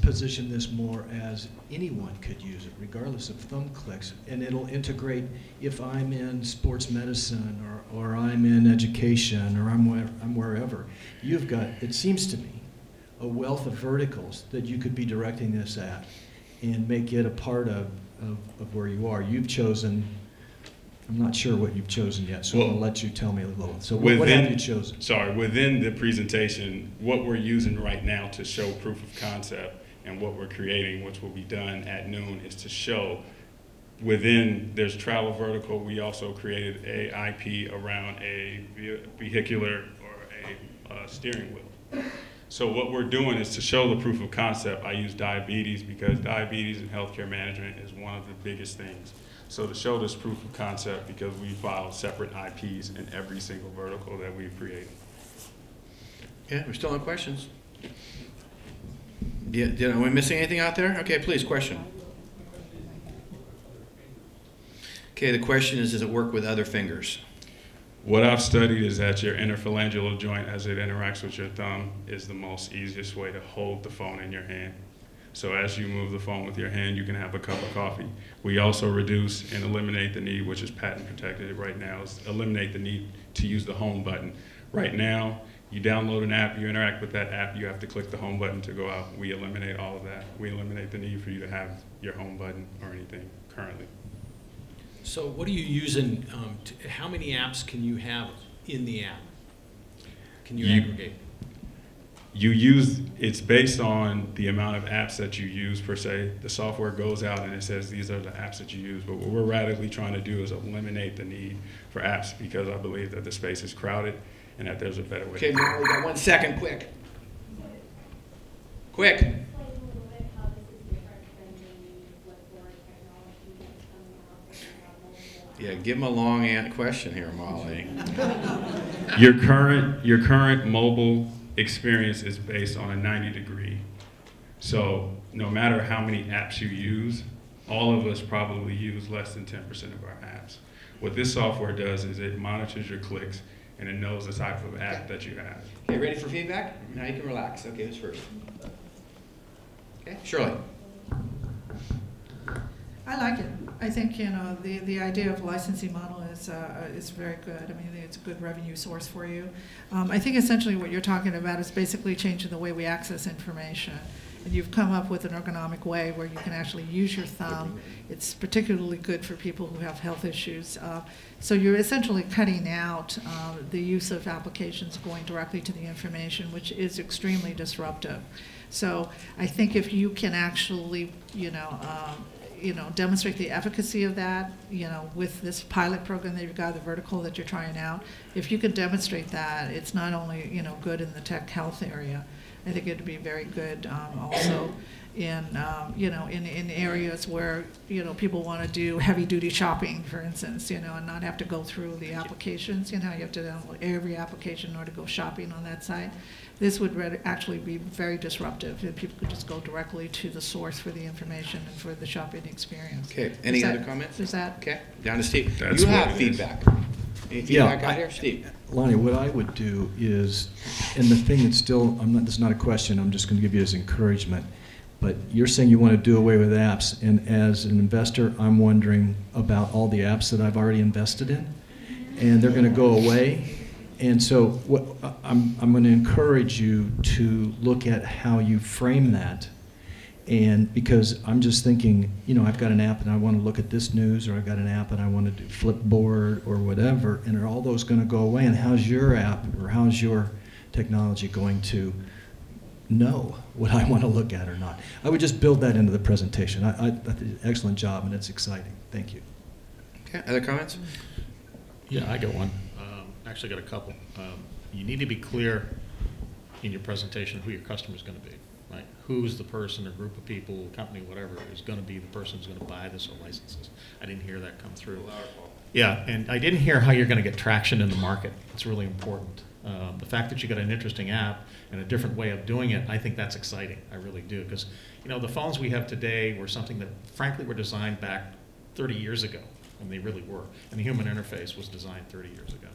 position this more as anyone could use it, regardless of thumb clicks, and it'll integrate if I'm in sports medicine or I'm in education or I'm wherever. You've got, it seems to me, a wealth of verticals that you could be directing this at. and make it a part of where you are. You've chosen, I'm not sure what you've chosen yet, so I'll let you tell me a little. So what have you chosen? Sorry, within the presentation, what we're using right now to show proof of concept and what we're creating, which will be done at noon, is to show within, there's travel vertical, we also created a IP around a vehicular or a steering wheel. So what we're doing is to show the proof of concept. I use diabetes because diabetes and healthcare management is one of the biggest things. So to show this proof of concept, because we filed separate IPs in every single vertical that we've created. Yeah, we're still on questions. Are we missing anything out there? Okay, please, question. Okay, the question is, does it work with other fingers? What I've studied is that your interphalangeal joint, as it interacts with your thumb, is the most easiest way to hold the phone in your hand. So as you move the phone with your hand, you can have a cup of coffee. We also reduce and eliminate the need, which is patent protected right now, is eliminate the need to use the home button. Right now, you download an app, you interact with that app, you have to click the home button to go out. We eliminate all of that. We eliminate the need for you to have your home button or anything currently. So what are you using, how many apps can you have in the app? Can you aggregate? It's based on the amount of apps that you use per se. The software goes out and it says these are the apps that you use, but what we're radically trying to do is eliminate the need for apps because I believe that the space is crowded and that there's a better way. Okay, we got 1 second, quick. Quick. Yeah, give him a long question here, Molly. Your current mobile experience is based on a 90-degree. So no matter how many apps you use, all of us probably use less than 10% of our apps. What this software does is it monitors your clicks and it knows the type of app that you have. Okay, ready for feedback? Now you can relax. Okay, who's first? Okay, Shirley. I like it. I think, you know, the idea of licensing model is very good. I mean, it's a good revenue source for you. I think essentially what you're talking about is basically changing the way we access information. And you've come up with an ergonomic way where you can actually use your thumb. It's particularly good for people who have health issues. So you're essentially cutting out the use of applications going directly to the information, which is extremely disruptive. So I think if you can actually, demonstrate the efficacy of that, with this pilot program that you've got, the vertical that you're trying out. If you can demonstrate that, it's not only, good in the tech health area. I think it'd be very good also in, in areas where, people want to do heavy-duty shopping, for instance, and not have to go through the applications. You have to download every application in order to go shopping on that site. This would actually be very disruptive if people could just go directly to the source for the information and for the shopping experience. Okay, any other comments? Is that? Okay, down to Steve. You have feedback. Any feedback out here? Steve. Lonnie, what I would do is, and the thing that's still, this is not a question, I'm just going to give you as encouragement, but you're saying you want to do away with apps, and as an investor, I'm wondering about all the apps that I've already invested in, and they're going to go away. And so I'm going to encourage you to look at how you frame that. And because I'm just thinking, I've got an app and I want to look at this news, or I've got an app and I want to do Flipboard or whatever, and are all those going to go away? And how's your app or how's your technology going to know what I want to look at or not? I would just build that into the presentation. I did an excellent job and it's exciting. Thank you. Okay, other comments? Yeah, I got one. Actually got a couple. You need to be clear in your presentation who your customer is going to be, right? Who's the person or group of people, company, whatever, is going to be the person who's going to buy this or license this. I didn't hear that come through. Yeah, and I didn't hear how you're going to get traction in the market. It's really important. The fact that you got an interesting app and a different way of doing it, I think that's exciting. I really do, because the phones we have today were something that, frankly, were designed back 30 years ago, and they really were. And the human interface was designed 30 years ago.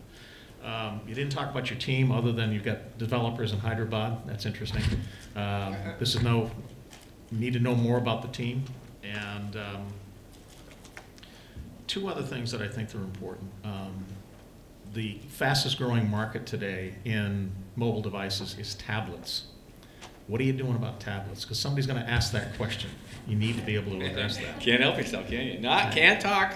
You didn't talk about your team other than you've got developers in Hyderabad. That's interesting. You need to know more about the team. And two other things that I think are important. The fastest growing market today in mobile devices is tablets. What are you doing about tablets? Because somebody's going to ask that question. You need to be able to address that. Can't help yourself, can you? Can't talk.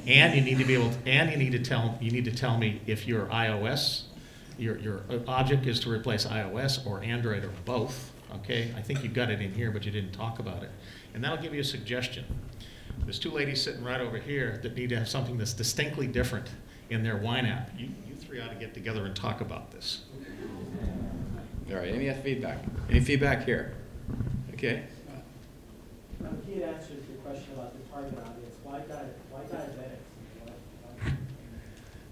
And you need to be able to, and you need to tell me if your iOS, your object is to replace iOS or Android or both. Okay, I think you got it in here, but you didn't talk about it. And that'll give you a suggestion. There's two ladies sitting right over here that need to have something that's distinctly different in their wine app. You three ought to get together and talk about this. All right, any feedback? Any feedback here? Okay. He had answered your question about the target audience. Why diabetics?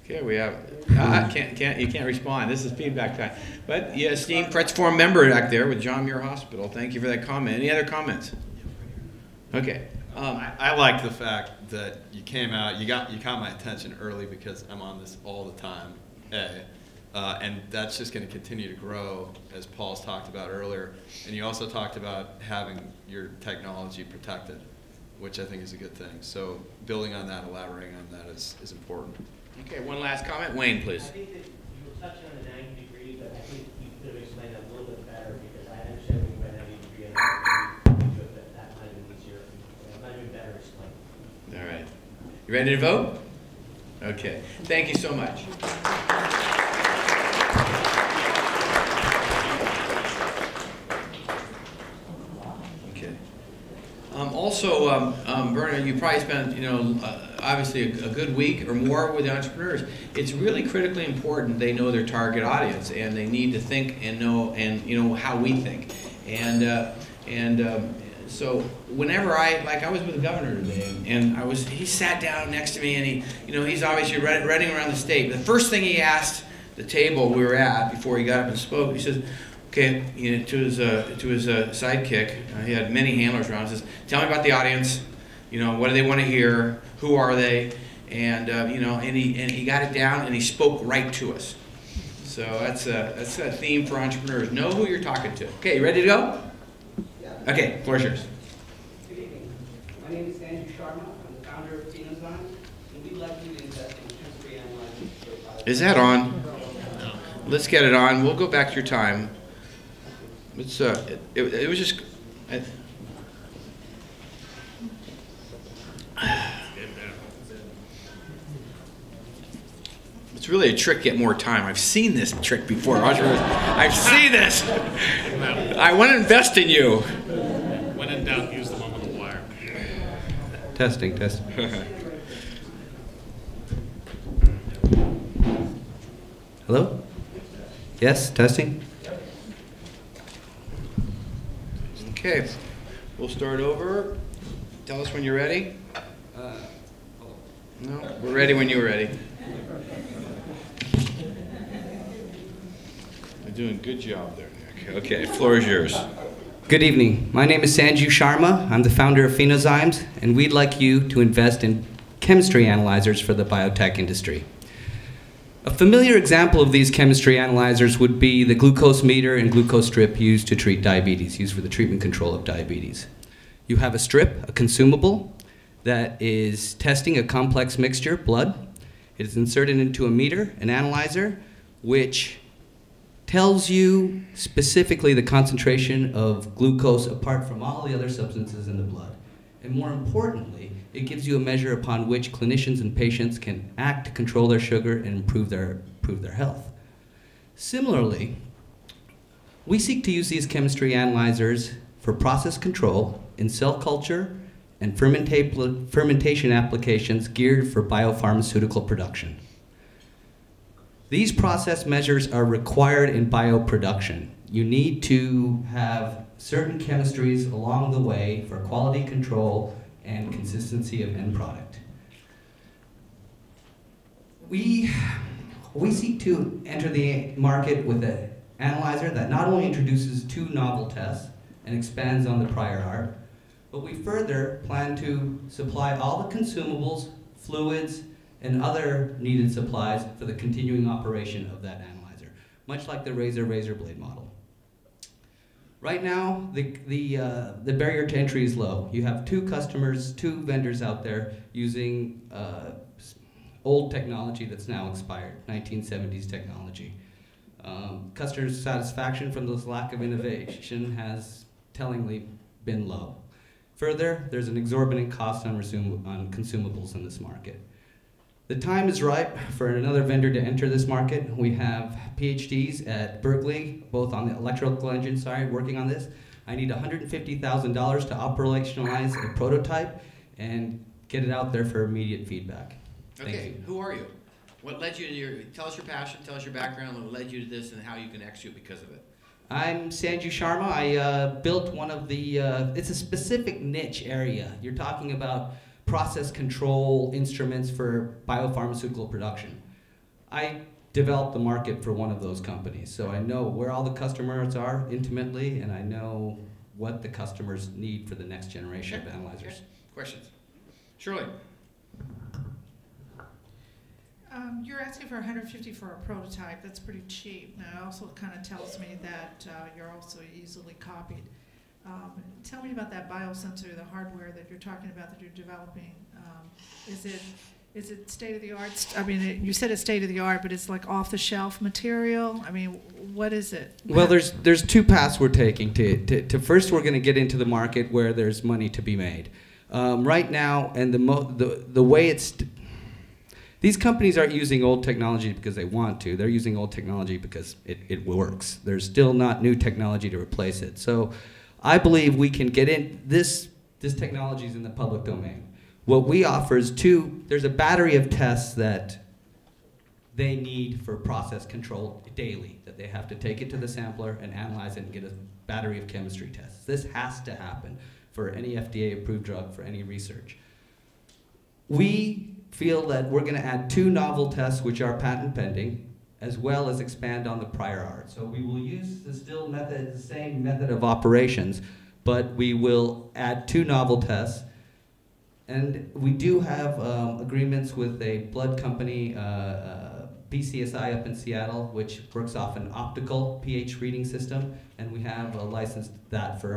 Okay, we have, you can't respond. This is feedback time. But yeah, esteemed Pretz Forum member back there with John Muir Hospital. Thank you for that comment. Any other comments? Okay. I like the fact that you came out, you caught my attention early because I'm on this all the time, and that's just going to continue to grow, as Paul's talked about earlier. And you also talked about having your technology protected, which I think is a good thing. So building on that, elaborating on that is important. Okay, one last comment. Wayne, please. I think that you were touching on the 90 degree, but I think you could have explained that a little bit better because I understand when you went 90 degree and that might have been easier. It might have been better explained. All right. You ready to vote? Okay. Thank you so much. Okay. Also, Berna, you probably spent, obviously a good week or more with the entrepreneurs. It's really critically important they know their target audience, and they need to think and know how we think. So whenever I was with the governor today, and he sat down next to me, and he's obviously running around the state. The first thing he asked the table we were at before he got up and spoke, he says, okay, to his sidekick, he had many handlers around. He says, "Tell me about the audience. What do they want to hear? Who are they?" And and he got it down, and he spoke right to us. So that's a theme for entrepreneurs. Know who you're talking to. Okay, you ready to go? Yeah. Okay, floor is yours. Good evening. My name is Sanju Sharma. I'm the founder of Phenozyme, and we'd like you to invest in chemistry analyzing. Is that on? Let's get it on. We'll go back to your time. It's it was just. It's really a trick, get more time. I've seen this trick before. I've seen this. I want to invest in you. When in doubt, use the one with the wire. Testing. Hello? Yes, testing. Okay, we'll start over. Tell us when you're ready. No, we're ready when you're ready. You're doing a good job there, Nick. Okay, floor is yours. Good evening. My name is Sanju Sharma. I'm the founder of Phenozymes, and we'd like you to invest in chemistry analyzers for the biotech industry. A familiar example of these chemistry analyzers would be the glucose meter and glucose strip used to treat diabetes, used for the treatment control of diabetes. You have a strip, a consumable, that is testing a complex mixture, blood. It is inserted into a meter, an analyzer, which tells you specifically the concentration of glucose apart from all the other substances in the blood. And more importantly, it gives you a measure upon which clinicians and patients can act to control their sugar and improve their health. Similarly, we seek to use these chemistry analyzers for process control in cell culture and fermentation applications geared for biopharmaceutical production. These process measures are required in bioproduction. You need to have certain chemistries along the way for quality control and consistency of end product. We seek to enter the market with an analyzer that not only introduces 2 novel tests and expands on the prior art, but we further plan to supply all the consumables, fluids, and other needed supplies for the continuing operation of that analyzer, much like the razor blade model. Right now, the barrier to entry is low. You have 2 vendors out there using old technology that's now expired, 1970s technology. Customer satisfaction from this lack of innovation has tellingly been low. Further, there's an exorbitant cost on consumables in this market. The time is ripe for another vendor to enter this market. We have PhDs at Berkeley, both on the electrical engine side, working on this. I need $150,000 to operationalize a prototype and get it out there for immediate feedback. Thank Okay, you. who are you? What led you to tell us your passion, tell us your background, what led you to this, and how you can execute because of it? I'm Sanju Sharma. I built one of the, it's a specific niche area. You're talking about process control instruments for biopharmaceutical production. I developed the market for one of those companies, so I know where all the customers are intimately, and I know what the customers need for the next generation of analyzers. Okay. Questions? Shirley? You're asking for 150 for a prototype. That's pretty cheap. Now, it also kind of tells me that you're also easily copied. Tell me about that biosensor, the hardware that you're talking about that you're developing. Is it state of the art? I mean, you said it's state of the art, but it's like off the shelf material. I mean, what is it? Well, there's two paths we're taking. To first, we're going to get into the market where there's money to be made. Right now, and the way it's these companies aren't using old technology because they want to. They're using old technology because it works. There's still not new technology to replace it. So I believe we can get in, this technology is in the public domain. What we offer is there's a battery of tests that they need for process control daily, that they have to take it to the sampler and analyze it and get a battery of chemistry tests. This has to happen for any FDA-approved drug, for any research. We feel that we're going to add 2 novel tests which are patent pending, as well as expand on the prior art. So we will use the same method of operations, but we will add 2 novel tests. And we do have agreements with a blood company, BCSI up in Seattle, which works off an optical pH reading system, and we have licensed that for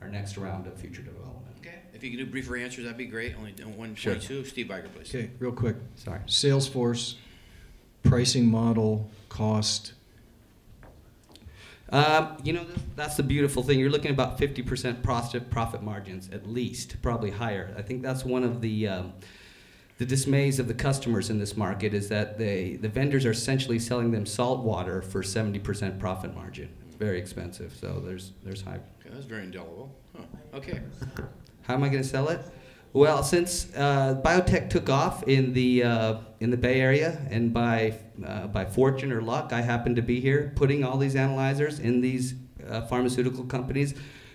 our next round of future development. Okay. If you could do briefer answers, that'd be great. Only 1.2. Sure. Steve Biker, please. Okay, real quick. Sorry. Salesforce, pricing model, cost. That's the beautiful thing. You're looking at about 50% profit margins, at least, probably higher. I think that's one of the dismays of the customers in this market is that the vendors are essentially selling them salt water for 70% profit margin. It's very expensive, so there's high. Okay, that's very indelible. Huh. Okay. How am I going to sell it? Well, since biotech took off in the Bay Area, and by fortune or luck, I happened to be here putting all these analyzers in these pharmaceutical companies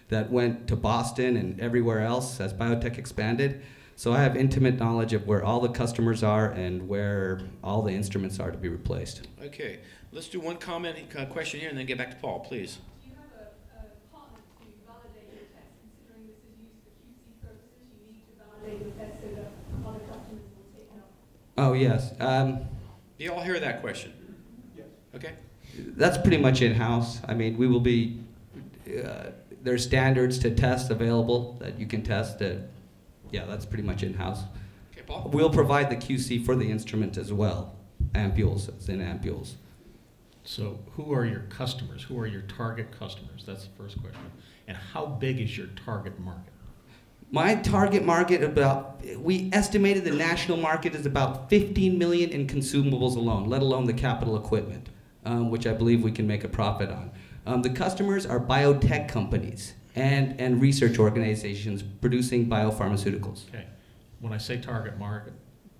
that went to Boston and everywhere else as biotech expanded. So I have intimate knowledge of where all the customers are and where all the instruments are to be replaced. Okay. Let's do one comment, question here, and then get back to Paul, please. Do you have a partner to validate your test, considering this is used for QC purposes? You need to validate your test so that other customers will take it up. Oh, yes. Do you all hear that question? Yes. Okay. That's pretty much in-house. I mean, we will be, there's standards to test available that you can test. Yeah, that's pretty much in-house. Okay, Paul? We'll provide the QC for the instrument as well. Ampules, it's in ampules. So who are your customers? Who are your target customers? That's the first question. And how big is your target market? My target market, we estimated the national market is about 15 million in consumables alone, let alone the capital equipment, which I believe we can make a profit on. The customers are biotech companies and research organizations producing biopharmaceuticals. Okay. When I say target market,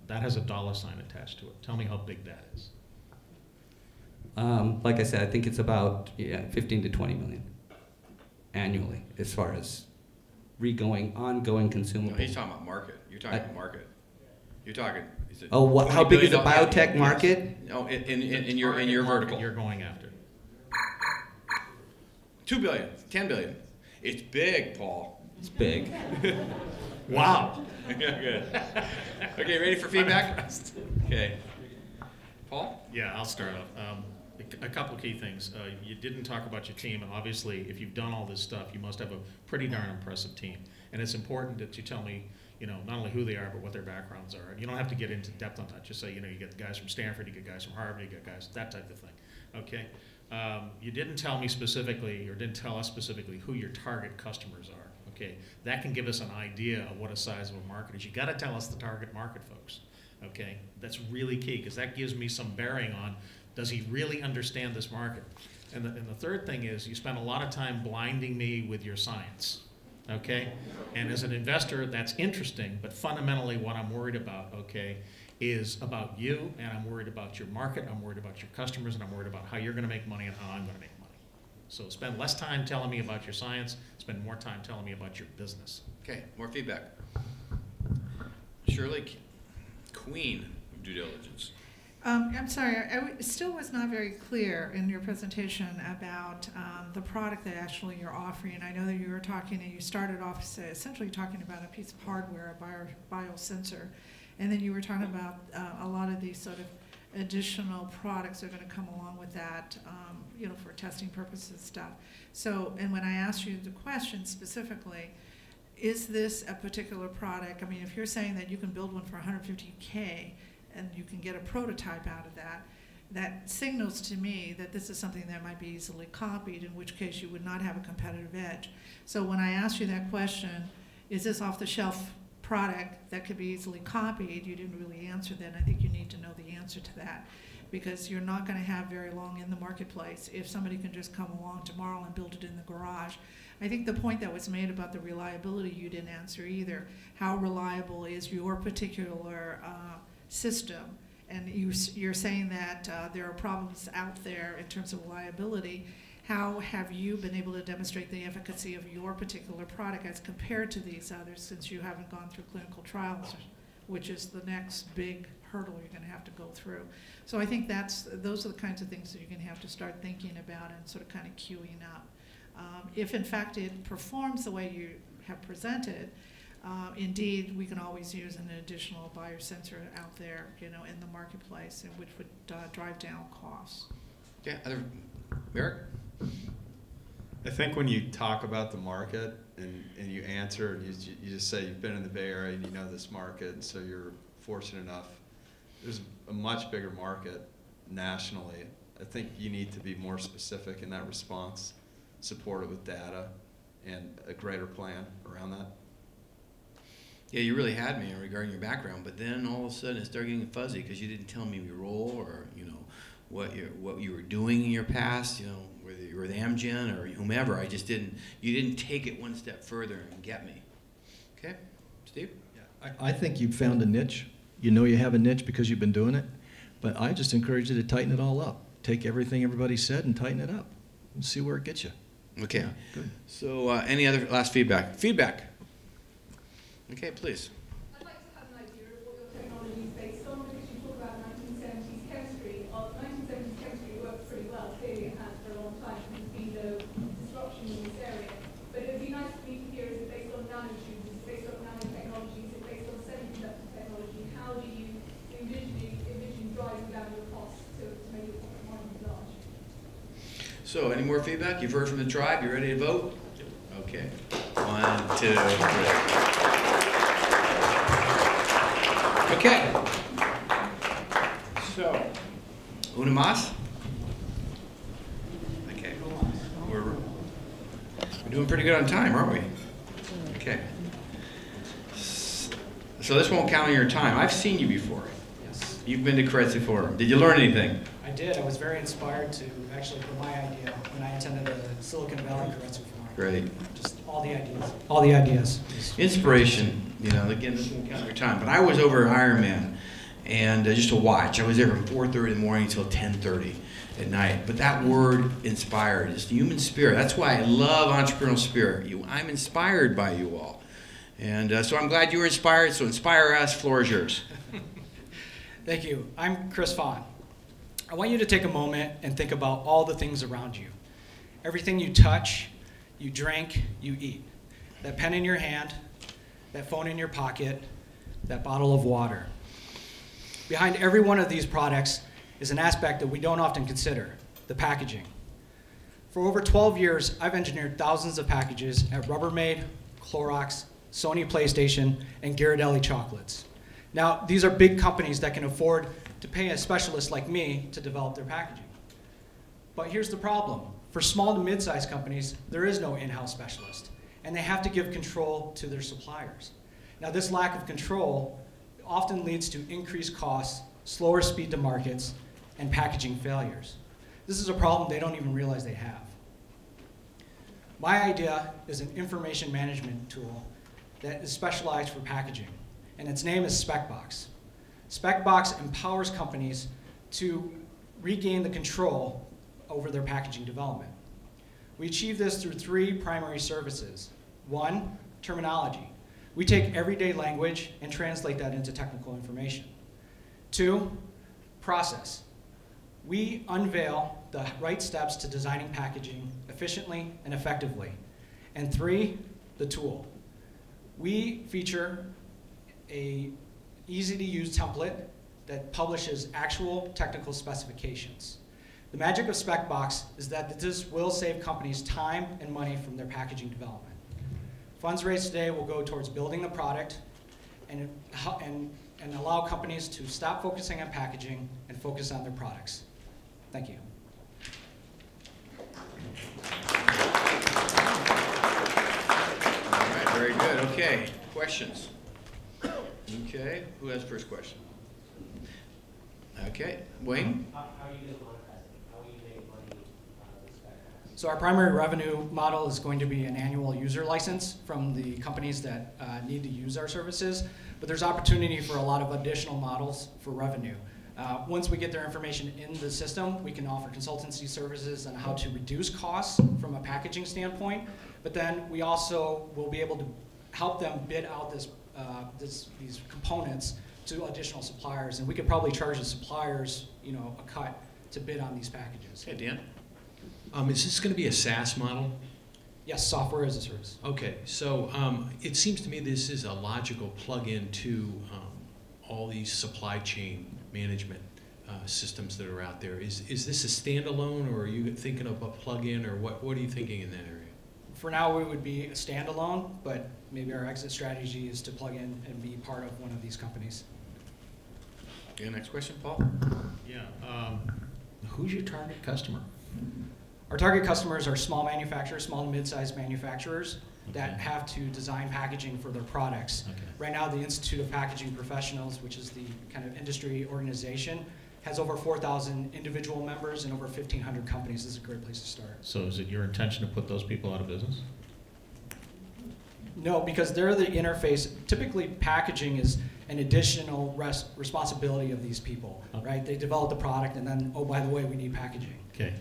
that has a dollar sign attached to it. Tell me how big that is. Like I said, I think it's about 15 to 20 million annually as far as ongoing consumables. No, he's talking about market. You're talking about market. You're talking. How big is the biotech market? No, in your vertical. You're going after. 2 billion, 10 billion. It's big, Paul. It's big. Wow. Good. Okay, ready for feedback? Okay. Paul? Yeah, I'll start off. A couple key things. You didn't talk about your team, and obviously, if you've done all this stuff, you must have a pretty darn impressive team. And it's important that you tell me, not only who they are, but what their backgrounds are. And you don't have to get into depth on that. Just say, you get guys from Stanford, you get guys from Harvard, you get guys, that type of thing. okay? You didn't tell me specifically, or didn't tell us specifically, who your target customers are, okay? That can give us an idea of what a size of a market is. You gotta tell us the target market, folks, okay? That's really key, because that gives me some bearing on, does he really understand this market? And the third thing is, you spend a lot of time blinding me with your science, okay? And as an investor, that's interesting, but fundamentally what I'm worried about, okay, is about you, and I'm worried about your market, I'm worried about your customers, and I'm worried about how you're gonna make money and how I'm gonna make money. So spend less time telling me about your science, spend more time telling me about your business. Okay, more feedback. Shirley, queen of due diligence. I'm sorry, I still was not very clear in your presentation about the product that actually you're offering. I know that you were talking, and you started off essentially talking about a piece of hardware, a biosensor, and then you were talking about a lot of these sort of additional products that are going to come along with that, you know, for testing purposes stuff. So, and when I asked you the question specifically, is this a particular product? I mean, if you're saying that you can build one for $150K and you can get a prototype out of that, that signals to me that this is something that might be easily copied, in which case you would not have a competitive edge. So when I asked you that question, is this off-the-shelf product that could be easily copied, you didn't really answer that. I think you need to know the answer to that, because you're not going to have very long in the marketplace if somebody can just come along tomorrow and build it in the garage. I think the point that was made about the reliability you didn't answer either. How reliable is your particular system? And you're saying that there are problems out there in terms of reliability. How have you been able to demonstrate the efficacy of your particular product as compared to these others, since you haven't gone through clinical trials, which is the next big hurdle you're going to have to go through? So I think those are the kinds of things that you're going to have to start thinking about and sort of kind of queuing up. If in fact it performs the way you have presented, indeed, we can always use an additional biosensor out there, you know, in the marketplace, and which would drive down costs. Okay, Eric? I think when you talk about the market and you answer and you just say you've been in the Bay Area and you know this market, so you're fortunate enough, there's a much bigger market nationally. I think you need to be more specific in that response, support it with data and a greater plan around that. Yeah, you really had me regarding your background, but then all of a sudden it started getting fuzzy because you didn't tell me your role, or you know what you were doing in your past, you know, whether you were the Amgen or whomever. You didn't take it one step further and get me. Okay, Steve? Yeah, I think you've found a niche. You know you have a niche because you've been doing it, but I just encourage you to tighten it all up. Take everything everybody said and tighten it up and see where it gets you. Okay, yeah, good. So any other last feedback? Okay, please. I'd like to have an idea of what your technology is based on, because you talk about 1970s chemistry. 1970s chemistry worked pretty well. Clearly it has for a long time. There's been no disruption in this area. But it would be nice for me to hear, is it based on nanotubes? Is it based on nanotechnology? Is it based on semiconductor technology? How do you envision driving down your costs to make your profit margins large? So any more feedback? You've heard from the tribe. You ready to vote? Okay. 1, 2, 3. Okay. So, una más? Okay. We're doing pretty good on time, aren't we? Okay. So this won't count on your time. I've seen you before. Yes. You've been to Keiretsu Forum. Did you learn anything? I did. I was very inspired to actually put my idea when I attended the Silicon Valley Keiretsu Forum. Great. Just all the ideas. All the ideas. Inspiration. You know, again, this won't count on your time. But I was over at Ironman, and just to watch. I was there from 4:30 in the morning until 10:30 at night. But that word inspired is the human spirit. That's why I love entrepreneurial spirit. I'm inspired by you all. And so I'm glad you were inspired. So inspire us. Floor is yours. Thank you. I'm Chris Vaughn. I want you to take a moment and think about all the things around you. Everything you touch, you drink, you eat. That pen in your hand, that phone in your pocket, that bottle of water. Behind every one of these products is an aspect that we don't often consider, the packaging. For over 12 years, I've engineered thousands of packages at Rubbermaid, Clorox, Sony PlayStation, and Ghirardelli Chocolates. Now, these are big companies that can afford to pay a specialist like me to develop their packaging. But here's the problem. For small to mid-sized companies, there is no in-house specialist, and they have to give control to their suppliers. Now, this lack of control often leads to increased costs, slower speed to markets, and packaging failures. This is a problem they don't even realize they have. My idea is an information management tool that is specialized for packaging, and its name is SpecBox. SpecBox empowers companies to regain the control over their packaging development. We achieve this through 3 primary services. 1, terminology. We take everyday language and translate that into technical information. 2, process. We unveil the right steps to designing packaging efficiently and effectively. And 3, the tool. We feature an easy-to-use template that publishes actual technical specifications. The magic of SpecBox is that this will save companies time and money from their packaging development. Funds raised today will go towards building the product and allow companies to stop focusing on packaging and focus on their products. Thank you. All right, very good. Okay, questions? Okay, who has first question? Okay, Wayne? How are you going to monetize it? How will you make money with SpecBox? So our primary revenue model is going to be an annual user license from the companies that need to use our services, but there's opportunity for a lot of additional models for revenue. Once we get their information in the system, we can offer consultancy services on how to reduce costs from a packaging standpoint, but then we also will be able to help them bid out these components to additional suppliers, and we could probably charge the suppliers, a cut to bid on these packages. Hey, Dan? Is this going to be a SaaS model? Yes, software as a service. Okay, so it seems to me this is a logical plug-in to all these supply chain management systems that are out there. Is this a standalone, or are you thinking of a plug-in, or what are you thinking in that area? For now, we would be a standalone, but maybe our exit strategy is to plug in and be part of one of these companies. Okay, next question, Paul? Yeah, who's your target customer? Our target customers are small manufacturers, small to mid-sized manufacturers that have to design packaging for their products. Okay. Right now, the Institute of Packaging Professionals, which is the kind of industry organization, has over 4,000 individual members and over 1,500 companies. This is a great place to start. So is it your intention to put those people out of business? No, because they're the interface. Typically, packaging is an additional responsibility of these people, right? They develop the product, and then, oh, by the way, we need packaging. Okay.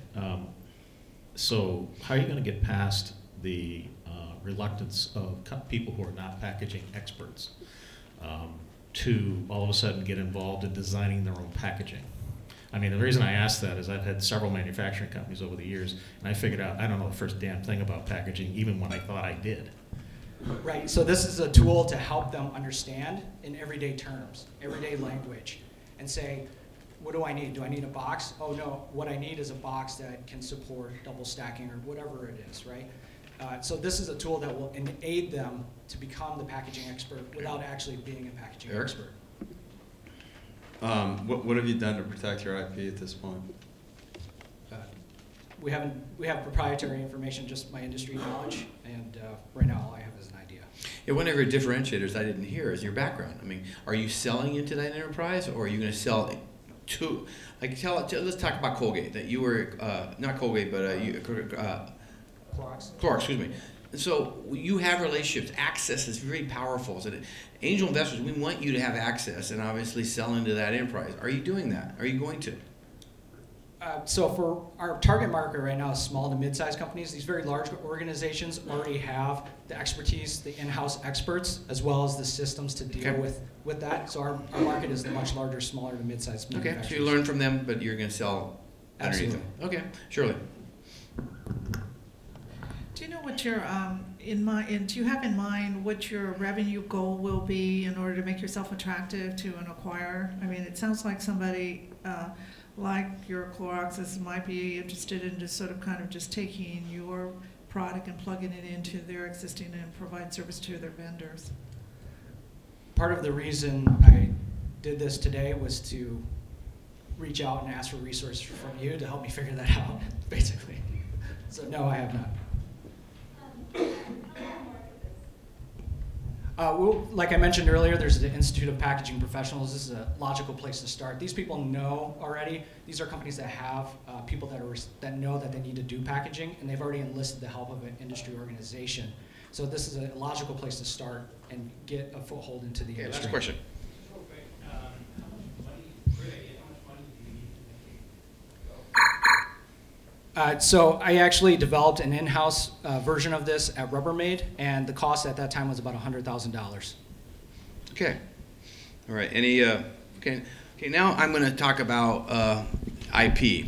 So how are you going to get past the reluctance of people who are not packaging experts to all of a sudden get involved in designing their own packaging? I mean, the reason I ask that is I've had several manufacturing companies over the years, and I figured out I don't know the first damn thing about packaging, even when I thought I did. Right, so this is a tool to help them understand in everyday terms, everyday language, and say, what do I need? Do I need a box? Oh no, what I need is a box that can support double stacking or whatever it is, right? So this is a tool that will aid them to become the packaging expert without actually being a packaging expert. What have you done to protect your IP at this point? We have proprietary information, just my industry knowledge, and right now all I have is an idea. Yeah, one of your differentiators I didn't hear is your background. I mean, are you selling into that enterprise, or are you going to sell to, like, let's talk about Colgate, that you were, not Colgate, but Clorox. Clorox, excuse me. And so you have relationships. Access is very powerful. So angel investors, we want you to have access and obviously sell into that enterprise. Are you doing that? Are you going to? So for our target market right now is small to mid-sized companies. These very large organizations already have the expertise, the in-house experts, as well as the systems to deal with that. So our market is the much larger, smaller to mid-sized manufacturers. Okay, so you learn from them, but you're going to sell underneath them. Okay, Shirley. Do you know what your do you have in mind what your revenue goal will be in order to make yourself attractive to an acquirer? I mean, it sounds like somebody like your Cloroxes might be interested in just sort of kind of just taking your product and plugging it into their existing and provide service to their vendors. Part of the reason I did this today was to reach out and ask for resources from you to help me figure that out, basically. So no, I have not. Well, like I mentioned earlier, there's the Institute of Packaging Professionals. This is a logical place to start. These people know already. These are companies that have people that know that they need to do packaging, and they've already enlisted the help of an industry organization. So this is a logical place to start and get a foothold into the industry. Last question. So I actually developed an in-house version of this at Rubbermaid, and the cost at that time was about $100,000. Okay. All right. Any? Okay. Now I'm going to talk about IP.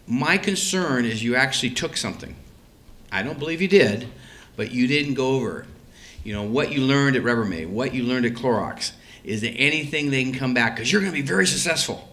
My concern is you actually took something. I don't believe you did, but you didn't go over it. You know what you learned at Rubbermaid, what you learned at Clorox. Is there anything they can come back? Because you're going to be very successful.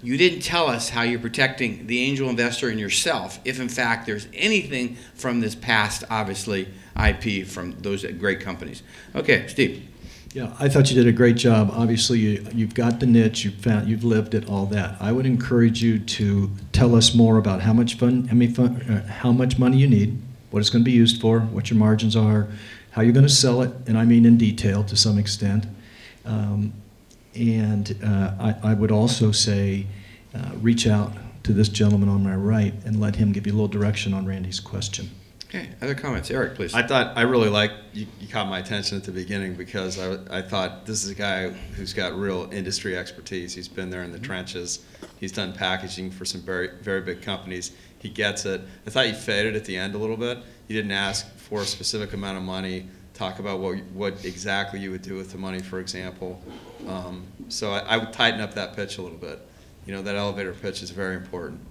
You didn't tell us how you're protecting the angel investor and yourself, if in fact there's anything from this past, obviously, IP from those great companies. Okay, Steve. Yeah, I thought you did a great job. Obviously, you've got the niche, you've lived it, all that. I would encourage you to tell us more about how much money you need, what it's going to be used for, what your margins are, how you're going to sell it, and I mean in detail to some extent. I would also say reach out to this gentleman on my right and let him give you a little direction on Randy's question. Okay, other comments? Eric, please. I really like, you caught my attention at the beginning because I thought this is a guy who's got real industry expertise. He's been there in the trenches. He's done packaging for some very, very big companies. He gets it. I thought you faded at the end a little bit. You didn't ask for a specific amount of money, talk about what exactly you would do with the money, for example. So I would tighten up that pitch a little bit. You know, that elevator pitch is very important.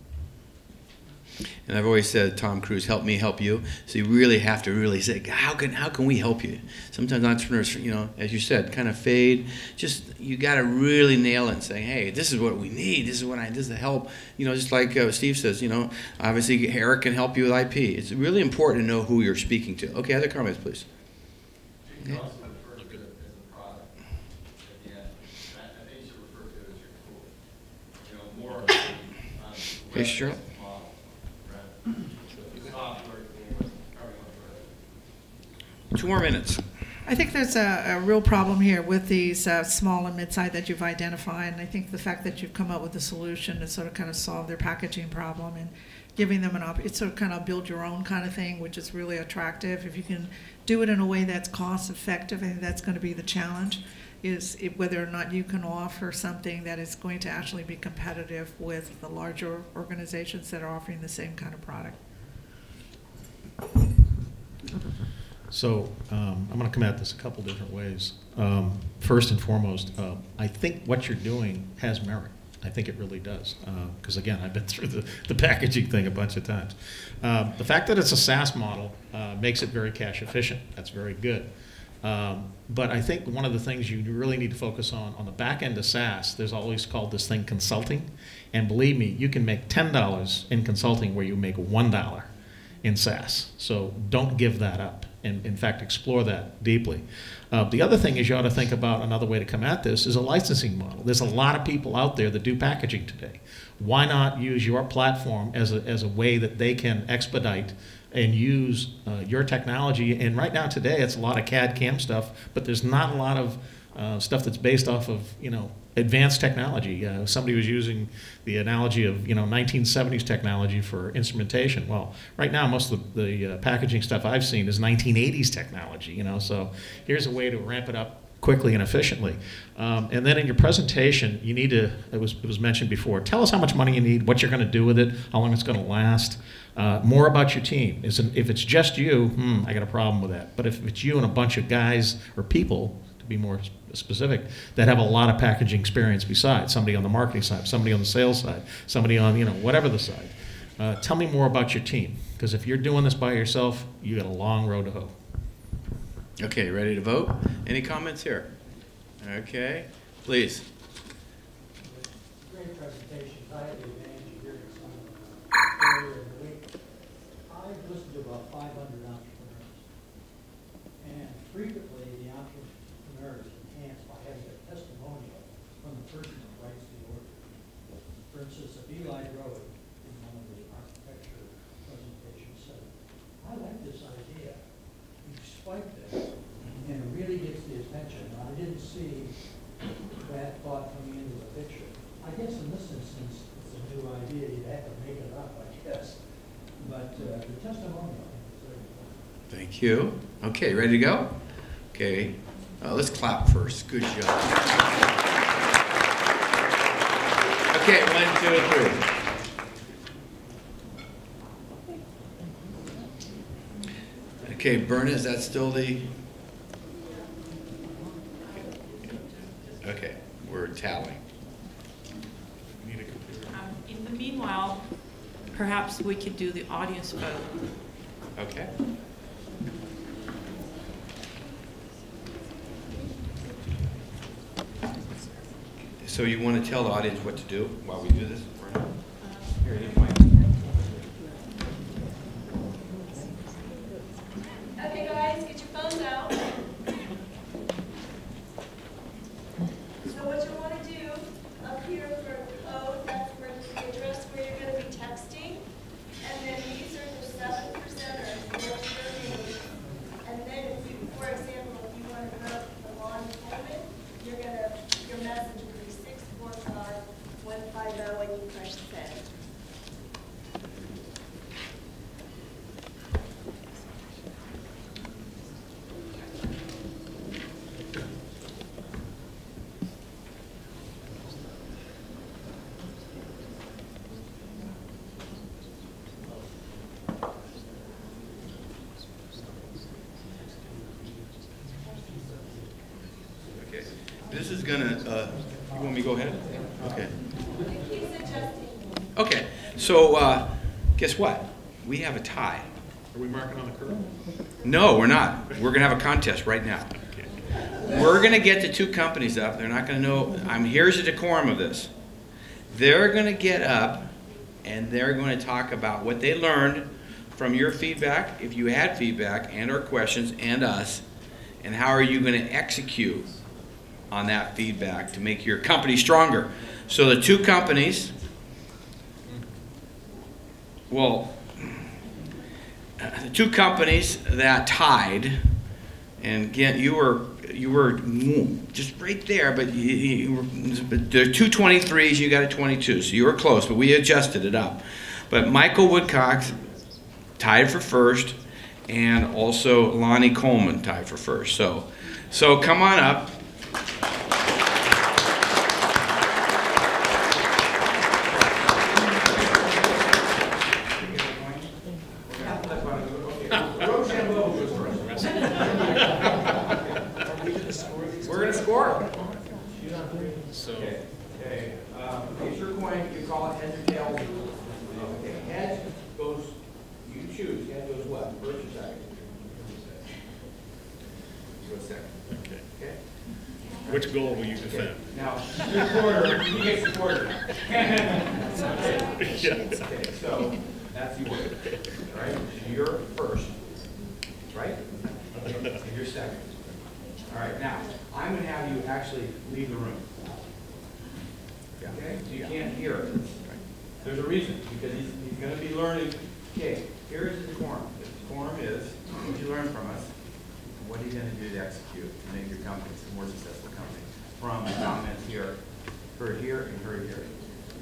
And I've always said, Tom Cruise, help me help you. So you really have to really say, how can we help you? Sometimes entrepreneurs, you know, as you said, kind of fade. Just, you got to really nail it and say, hey, this is what we need. This is the help. You know, just like Steve says, you know, obviously Eric can help you with IP. It's really important to know who you're speaking to. Okay, other comments, please. Okay. Okay, sure. 2 more minutes. I think there's a real problem here with these small and mid-sized that you've identified, and I think the fact that you've come up with a solution to sort of kind of solve their packaging problem and giving them it's sort of kind of build your own kind of thing, which is really attractive. If you can do it in a way that's cost effective, I think that's going to be the challenge, is whether or not you can offer something that is going to actually be competitive with the larger organizations that are offering the same kind of product. So I'm going to come at this a couple different ways. First and foremost, I think what you're doing has merit. I think it really does. Because again, I've been through the packaging thing a bunch of times. The fact that it's a SaaS model makes it very cash efficient. That's very good. But I think one of the things you really need to focus on the back end of SaaS, there's always called this thing consulting. And believe me, you can make $10 in consulting where you make $1 in SaaS. So don't give that up. And in fact, explore that deeply. The other thing is you ought to think about another way to come at this is a licensing model. There's a lot of people out there that do packaging today. Why not use your platform as a way that they can expedite and use your technology? And right now today, it's a lot of CAD CAM stuff, but there's not a lot of stuff that's based off of, you know, advanced technology. Somebody was using the analogy of, you know, 1970s technology for instrumentation. Well, right now most of the packaging stuff I've seen is 1980s technology. You know, so here's a way to ramp it up quickly and efficiently. And then in your presentation, you need to, it was mentioned before, tell us how much money you need, what you're going to do with it, how long it's going to last. More about your team. If it's just you, I got a problem with that. But if it's you and a bunch of guys or people, to be more specific, that have a lot of packaging experience besides, somebody on the marketing side, somebody on the sales side, somebody on, you know, whatever the side. Tell me more about your team, because if you're doing this by yourself, you got a long road to hoe. Okay, ready to vote? Any comments here? Okay, please. Great presentation. I had the advantage of hearing some earlier in the week. I've listened to about 500 entrepreneurs, and frequently the entrepreneur is enhanced by having a testimonial from the person that writes the order. Thank you. Okay, ready to go? Okay, let's clap first. Good job. Okay, 1, 2, 3. Okay, Berna, is that still the? Okay, we're tallying. In the meanwhile, perhaps we could do the audience vote. Okay. So you want to tell the audience what to do while we do this? Here, you mic. Okay, guys, get your phones out. So what you want to do up here for code, that's where the address where you're going to be texting, and then these are the 7 percenters. What's your name? And then, if you, for example, if you want to go to the lawn appointment, you're going to your message will be 645-150 when you press send. Okay. This is gonna, you want me to go ahead? Okay. Okay, so guess what? We have a tie. Are we marking on the curve? No, we're not. We're gonna have a contest right now. We're gonna get the two companies up. They're not gonna know, here's the decorum of this. They're gonna get up and they're gonna talk about what they learned from your feedback, if you had feedback and or questions, and us, and how are you gonna execute on that feedback to make your company stronger. So the two companies, well, the two companies that tied, and again, you were just right there, but there are two 23s, you got a 22, so you were close, but we adjusted it up. But Michael Woodcock tied for first, and also Lonnie Coleman tied for first. So come on up. We're going to score. Okay. It's your coin. You call it heads or tails. Okay. Heads goes. You choose. Heads goes what? First or second? Go second. Okay. Which goal will you defend? Now, the quarter. He gets the quarter. Okay. So that's yours. All right. So you're first. Right? Okay. So you're second. All right, now, I'm going to have you actually leave the room. Okay? So you can't hear it. There's a reason, because he's going to be learning. Okay, here's the decorum. The decorum is what you learn from us, and what are you going to do to execute to make your company a more successful company. From the comments here, heard here, and heard here.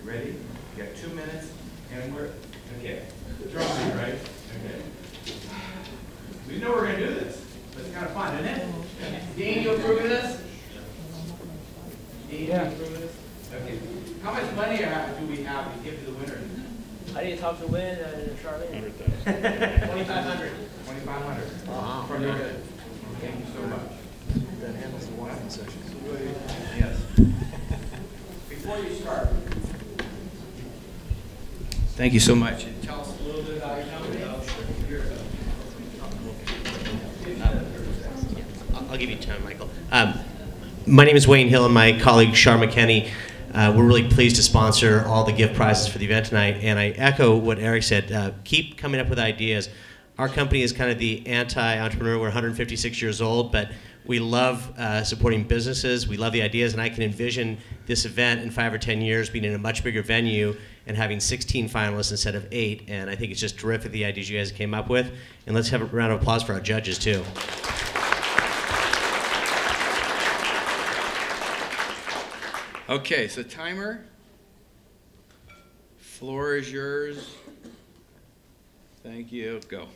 You ready? You got 2 minutes, and we're, okay. The drum beat, right? Okay. We know we're going to do this. But it's kind of fun, isn't it? Dean, you approve of this? Dean, you approve of this? Okay. How much money do we have to give to the winners? I need to talk to Win and Charlene. 2,500. 2,500. Wow. From your good. Thank you so much. That handles the Wi-Fi section. Yes. Before you start, thank you so much. Tell us a little bit about your company. I'll give you time, Michael. My name is Wayne Hill, and my colleague Sharma Kenny. We're really pleased to sponsor all the gift prizes for the event tonight. And I echo what Eric said. Keep coming up with ideas. Our company is kind of the anti-entrepreneur. We're 156 years old, but we love supporting businesses. We love the ideas, and I can envision this event in 5 or 10 years being in a much bigger venue and having 16 finalists instead of 8. And I think it's just terrific, the ideas you guys came up with. And let's have a round of applause for our judges, too. Okay, so timer. Floor is yours. Thank Thank you. Go.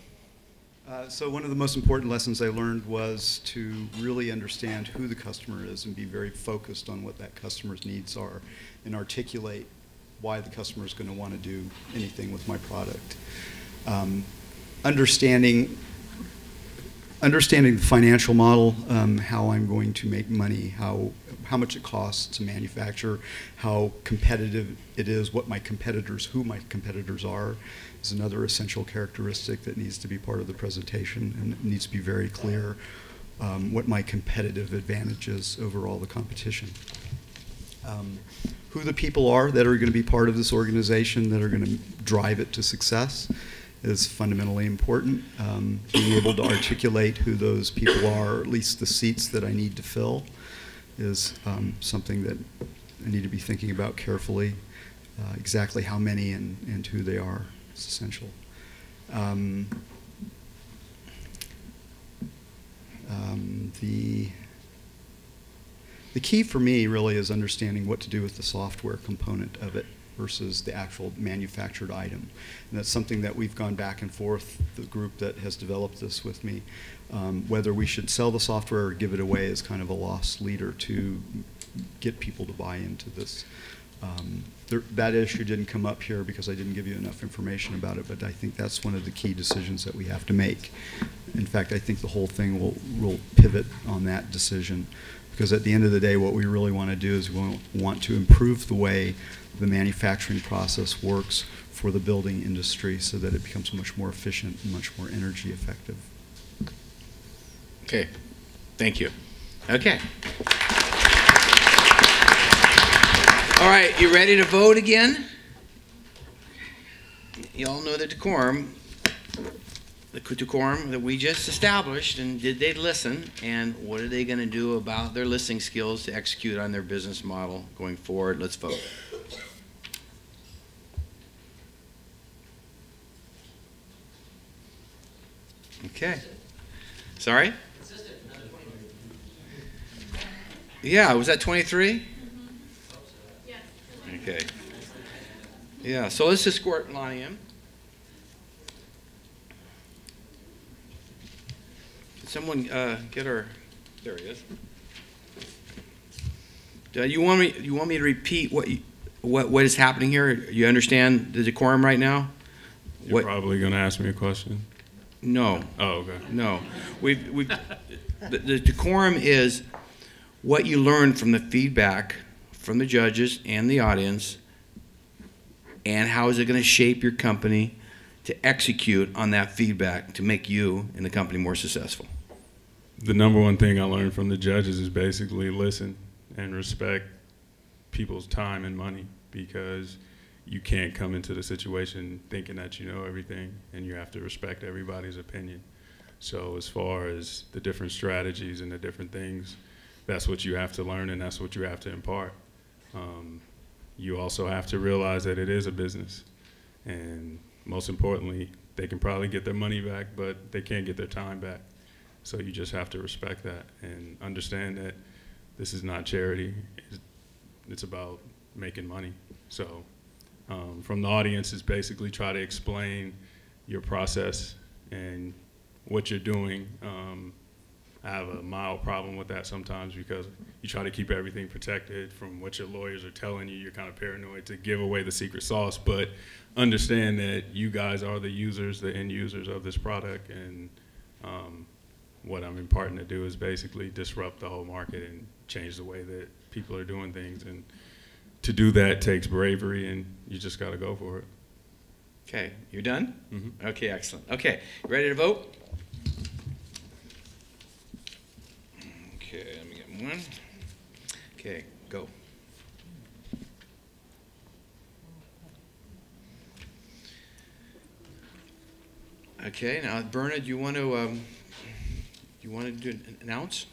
So one of the most important lessons I learned was to really understand who the customer is and be very focused on what that customer's needs are and articulate why the customer is going to want to do anything with my product. Understanding the financial model, how I'm going to make money, how much it costs to manufacture, how competitive it is, who my competitors are, is another essential characteristic that needs to be part of the presentation, and it needs to be very clear what my competitive advantage is over all the competition. Who the people are that are going to be part of this organization that are going to drive it to success is fundamentally important. Being able to articulate who those people are, or at least the seats that I need to fill, is something that I need to be thinking about carefully. Exactly how many and who they are is essential. The key for me really is understanding what to do with the software component of it versus the actual manufactured item. And that's something that we've gone back and forth, the group that has developed this with me, whether we should sell the software or give it away as kind of a loss leader to get people to buy into this. That issue didn't come up here because I didn't give you enough information about it, but I think that's one of the key decisions that we have to make. In fact, I think the whole thing will pivot on that decision, because at the end of the day, what we really want to do is we want to improve the way the manufacturing process works for the building industry so that it becomes much more efficient and much more energy effective. Okay, thank you. Okay. All right, you ready to vote again? You all know the decorum that we just established, and did they listen, and what are they going to do about their listening skills to execute on their business model going forward? Let's vote. Okay. Sorry? Yeah, was that 23? Yes. Okay. Yeah, so let's escort Lonnie in. Can someone get her? There he is. You want me to repeat what is happening here? You understand the decorum right now? You're probably going to ask me a question. No. Oh, okay. No. The decorum is what you learn from the feedback from the judges and the audience, and how is it going to shape your company to execute on that feedback to make you and the company more successful. The number one thing I learned from the judges is basically listen and respect people's time and money, because you can't come into the situation thinking that you know everything, and you have to respect everybody's opinion. So as far as the different strategies and the different things, that's what you have to learn, and that's what you have to impart. You also have to realize that it is a business, and most importantly, they can probably get their money back, but they can't get their time back. So you just have to respect that and understand that this is not charity. It's about making money. So from the audience, it's basically try to explain your process and what you're doing. I have a mild problem with that sometimes, because you try to keep everything protected from what your lawyers are telling you. You're kind of paranoid to give away the secret sauce, but understand that you guys are the users, the end users of this product, and what I'm imparting to do is basically disrupt the whole market and change the way that people are doing things. And to do that takes bravery, and you just got to go for it. Okay, you're done? Mm-hmm. Okay, excellent. Okay, ready to vote? Okay, let me get one. Okay, go. Okay, now Berna, do you want to announce?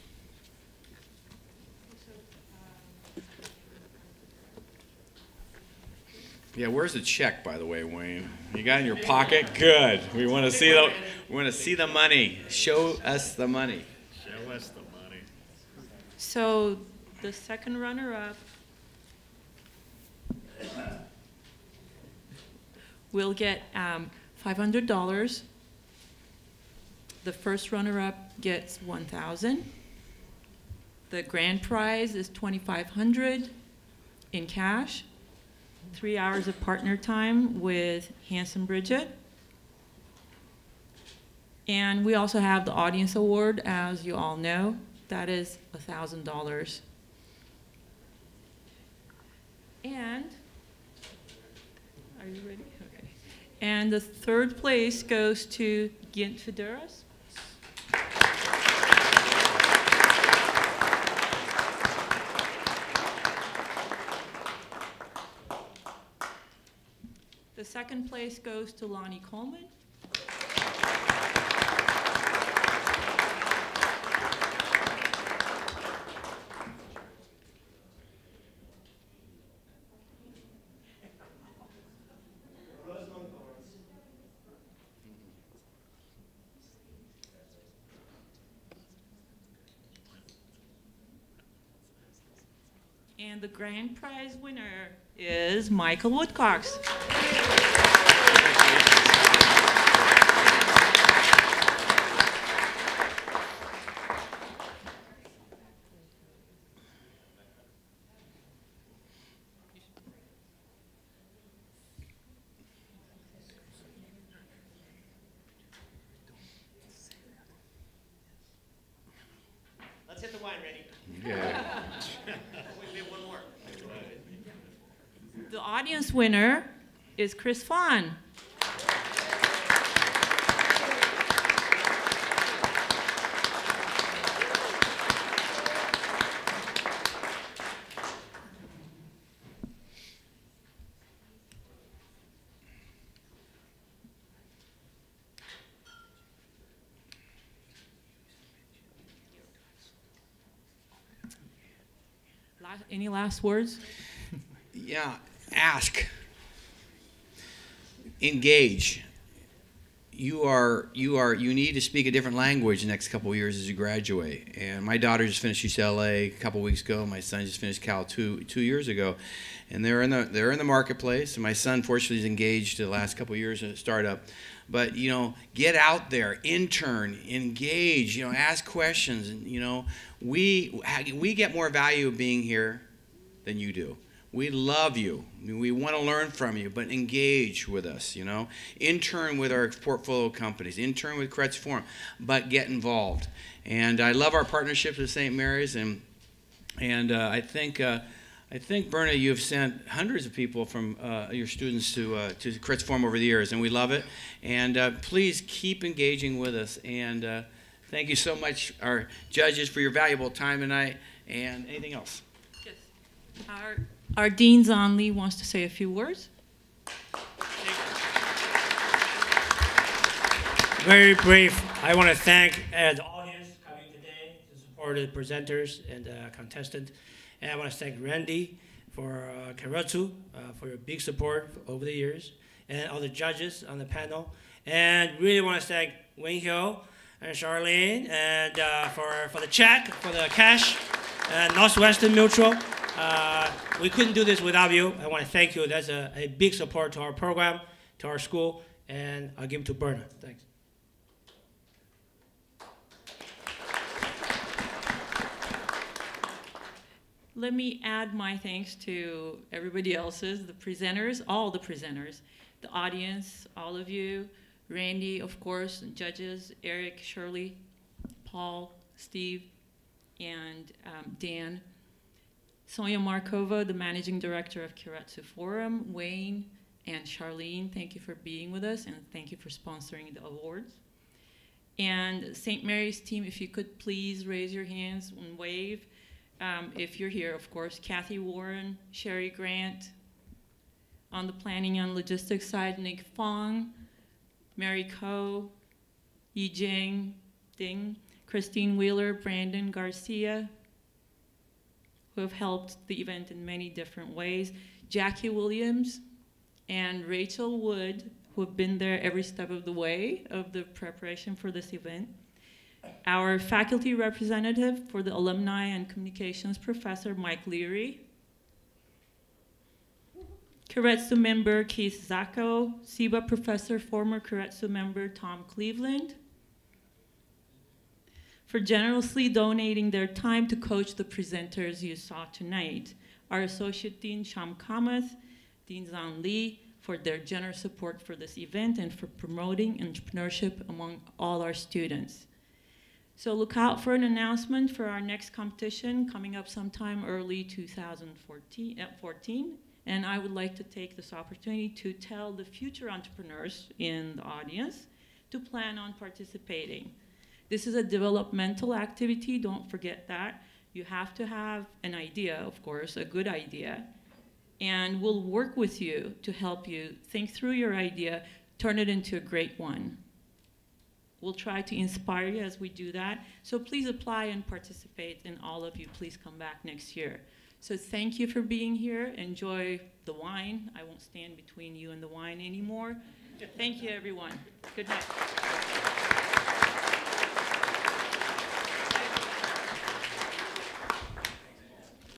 Yeah, where's the check, by the way, Wayne? You got it in your pocket? Good. We want to see the. We want to see the money. Show us the money. Show us the money. So the second runner-up will get $500. The first runner-up gets $1,000. The grand prize is $2,500 in cash, 3 hours of partner time with Hanson Bridget. And we also have the audience award, as you all know. That is $1,000. And, are you ready? Okay. And the third place goes to Gint Federas. The second place goes to Lonnie Coleman. And the grand prize winner is Michael Woodcox. Let's hit the wine, Randy. Yeah. We have one more. The audience winner is Chris Fawn. Any last words? Yeah, ask. Engage. You need to speak a different language the next couple of years as you graduate. And my daughter just finished UCLA a couple of weeks ago. My son just finished Cal 2 years ago. And they're in the marketplace. And my son, fortunately, is engaged the last couple of years in a startup. But, you know, get out there, intern, engage, you know, ask questions. And, you know, we get more value of being here than you do. We love you. We want to learn from you, but engage with us, you know. Intern with our portfolio companies. Intern with Kretz Forum, but get involved. And I love our partnerships with St. Mary's, and I think Berna, you've sent hundreds of people from your students to Kretz Forum over the years, and we love it. And please keep engaging with us. And thank you so much, our judges, for your valuable time tonight. And anything else? Yes. Our Dean Zonley wants to say a few words. Very brief. I want to thank the audience coming today to support the presenters and contestants. And I want to thank Randy for Keiretsu for your big support over the years, and all the judges on the panel. And really want to thank Wayne Hill and Charlene and for the check, for the cash, and Northwestern Mutual. We couldn't do this without you. I want to thank you. That's a big support to our program, to our school, and I'll give it to Berna. Thanks. Let me add my thanks to everybody else's, the presenters, all the presenters, the audience, all of you, Randy, of course, and judges, Eric, Shirley, Paul, Steve, and Dan. Sonia Markova, the managing director of Keiretsu Forum, Wayne, and Charlene, thank you for being with us, and thank you for sponsoring the awards. And St. Mary's team, if you could please raise your hands and wave. If you're here, of course, Kathy Warren, Sherry Grant, on the planning and logistics side, Nick Fong, Mary Ko, Yi Jing, Ding, Christine Wheeler, Brandon Garcia, who have helped the event in many different ways, Jackie Williams, and Rachel Wood, who have been there every step of the way of the preparation for this event. Our faculty representative for the alumni and communications professor, Mike Leary. Keiretsu member Keith Zacco, SIBA professor, former Keiretsu member Tom Cleveland, for generously donating their time to coach the presenters you saw tonight. Our Associate Dean Sham Kamath, Dean Zhang Li, for their generous support for this event and for promoting entrepreneurship among all our students. So look out for an announcement for our next competition coming up sometime early 2014. And I would like to take this opportunity to tell the future entrepreneurs in the audience to plan on participating. This is a developmental activity, don't forget that. You have to have an idea, of course, a good idea, and we'll work with you to help you think through your idea, turn it into a great one. We'll try to inspire you as we do that, so please apply and participate, and all of you, please come back next year. So thank you for being here. Enjoy the wine. I won't stand between you and the wine anymore. Thank you, everyone. Good night.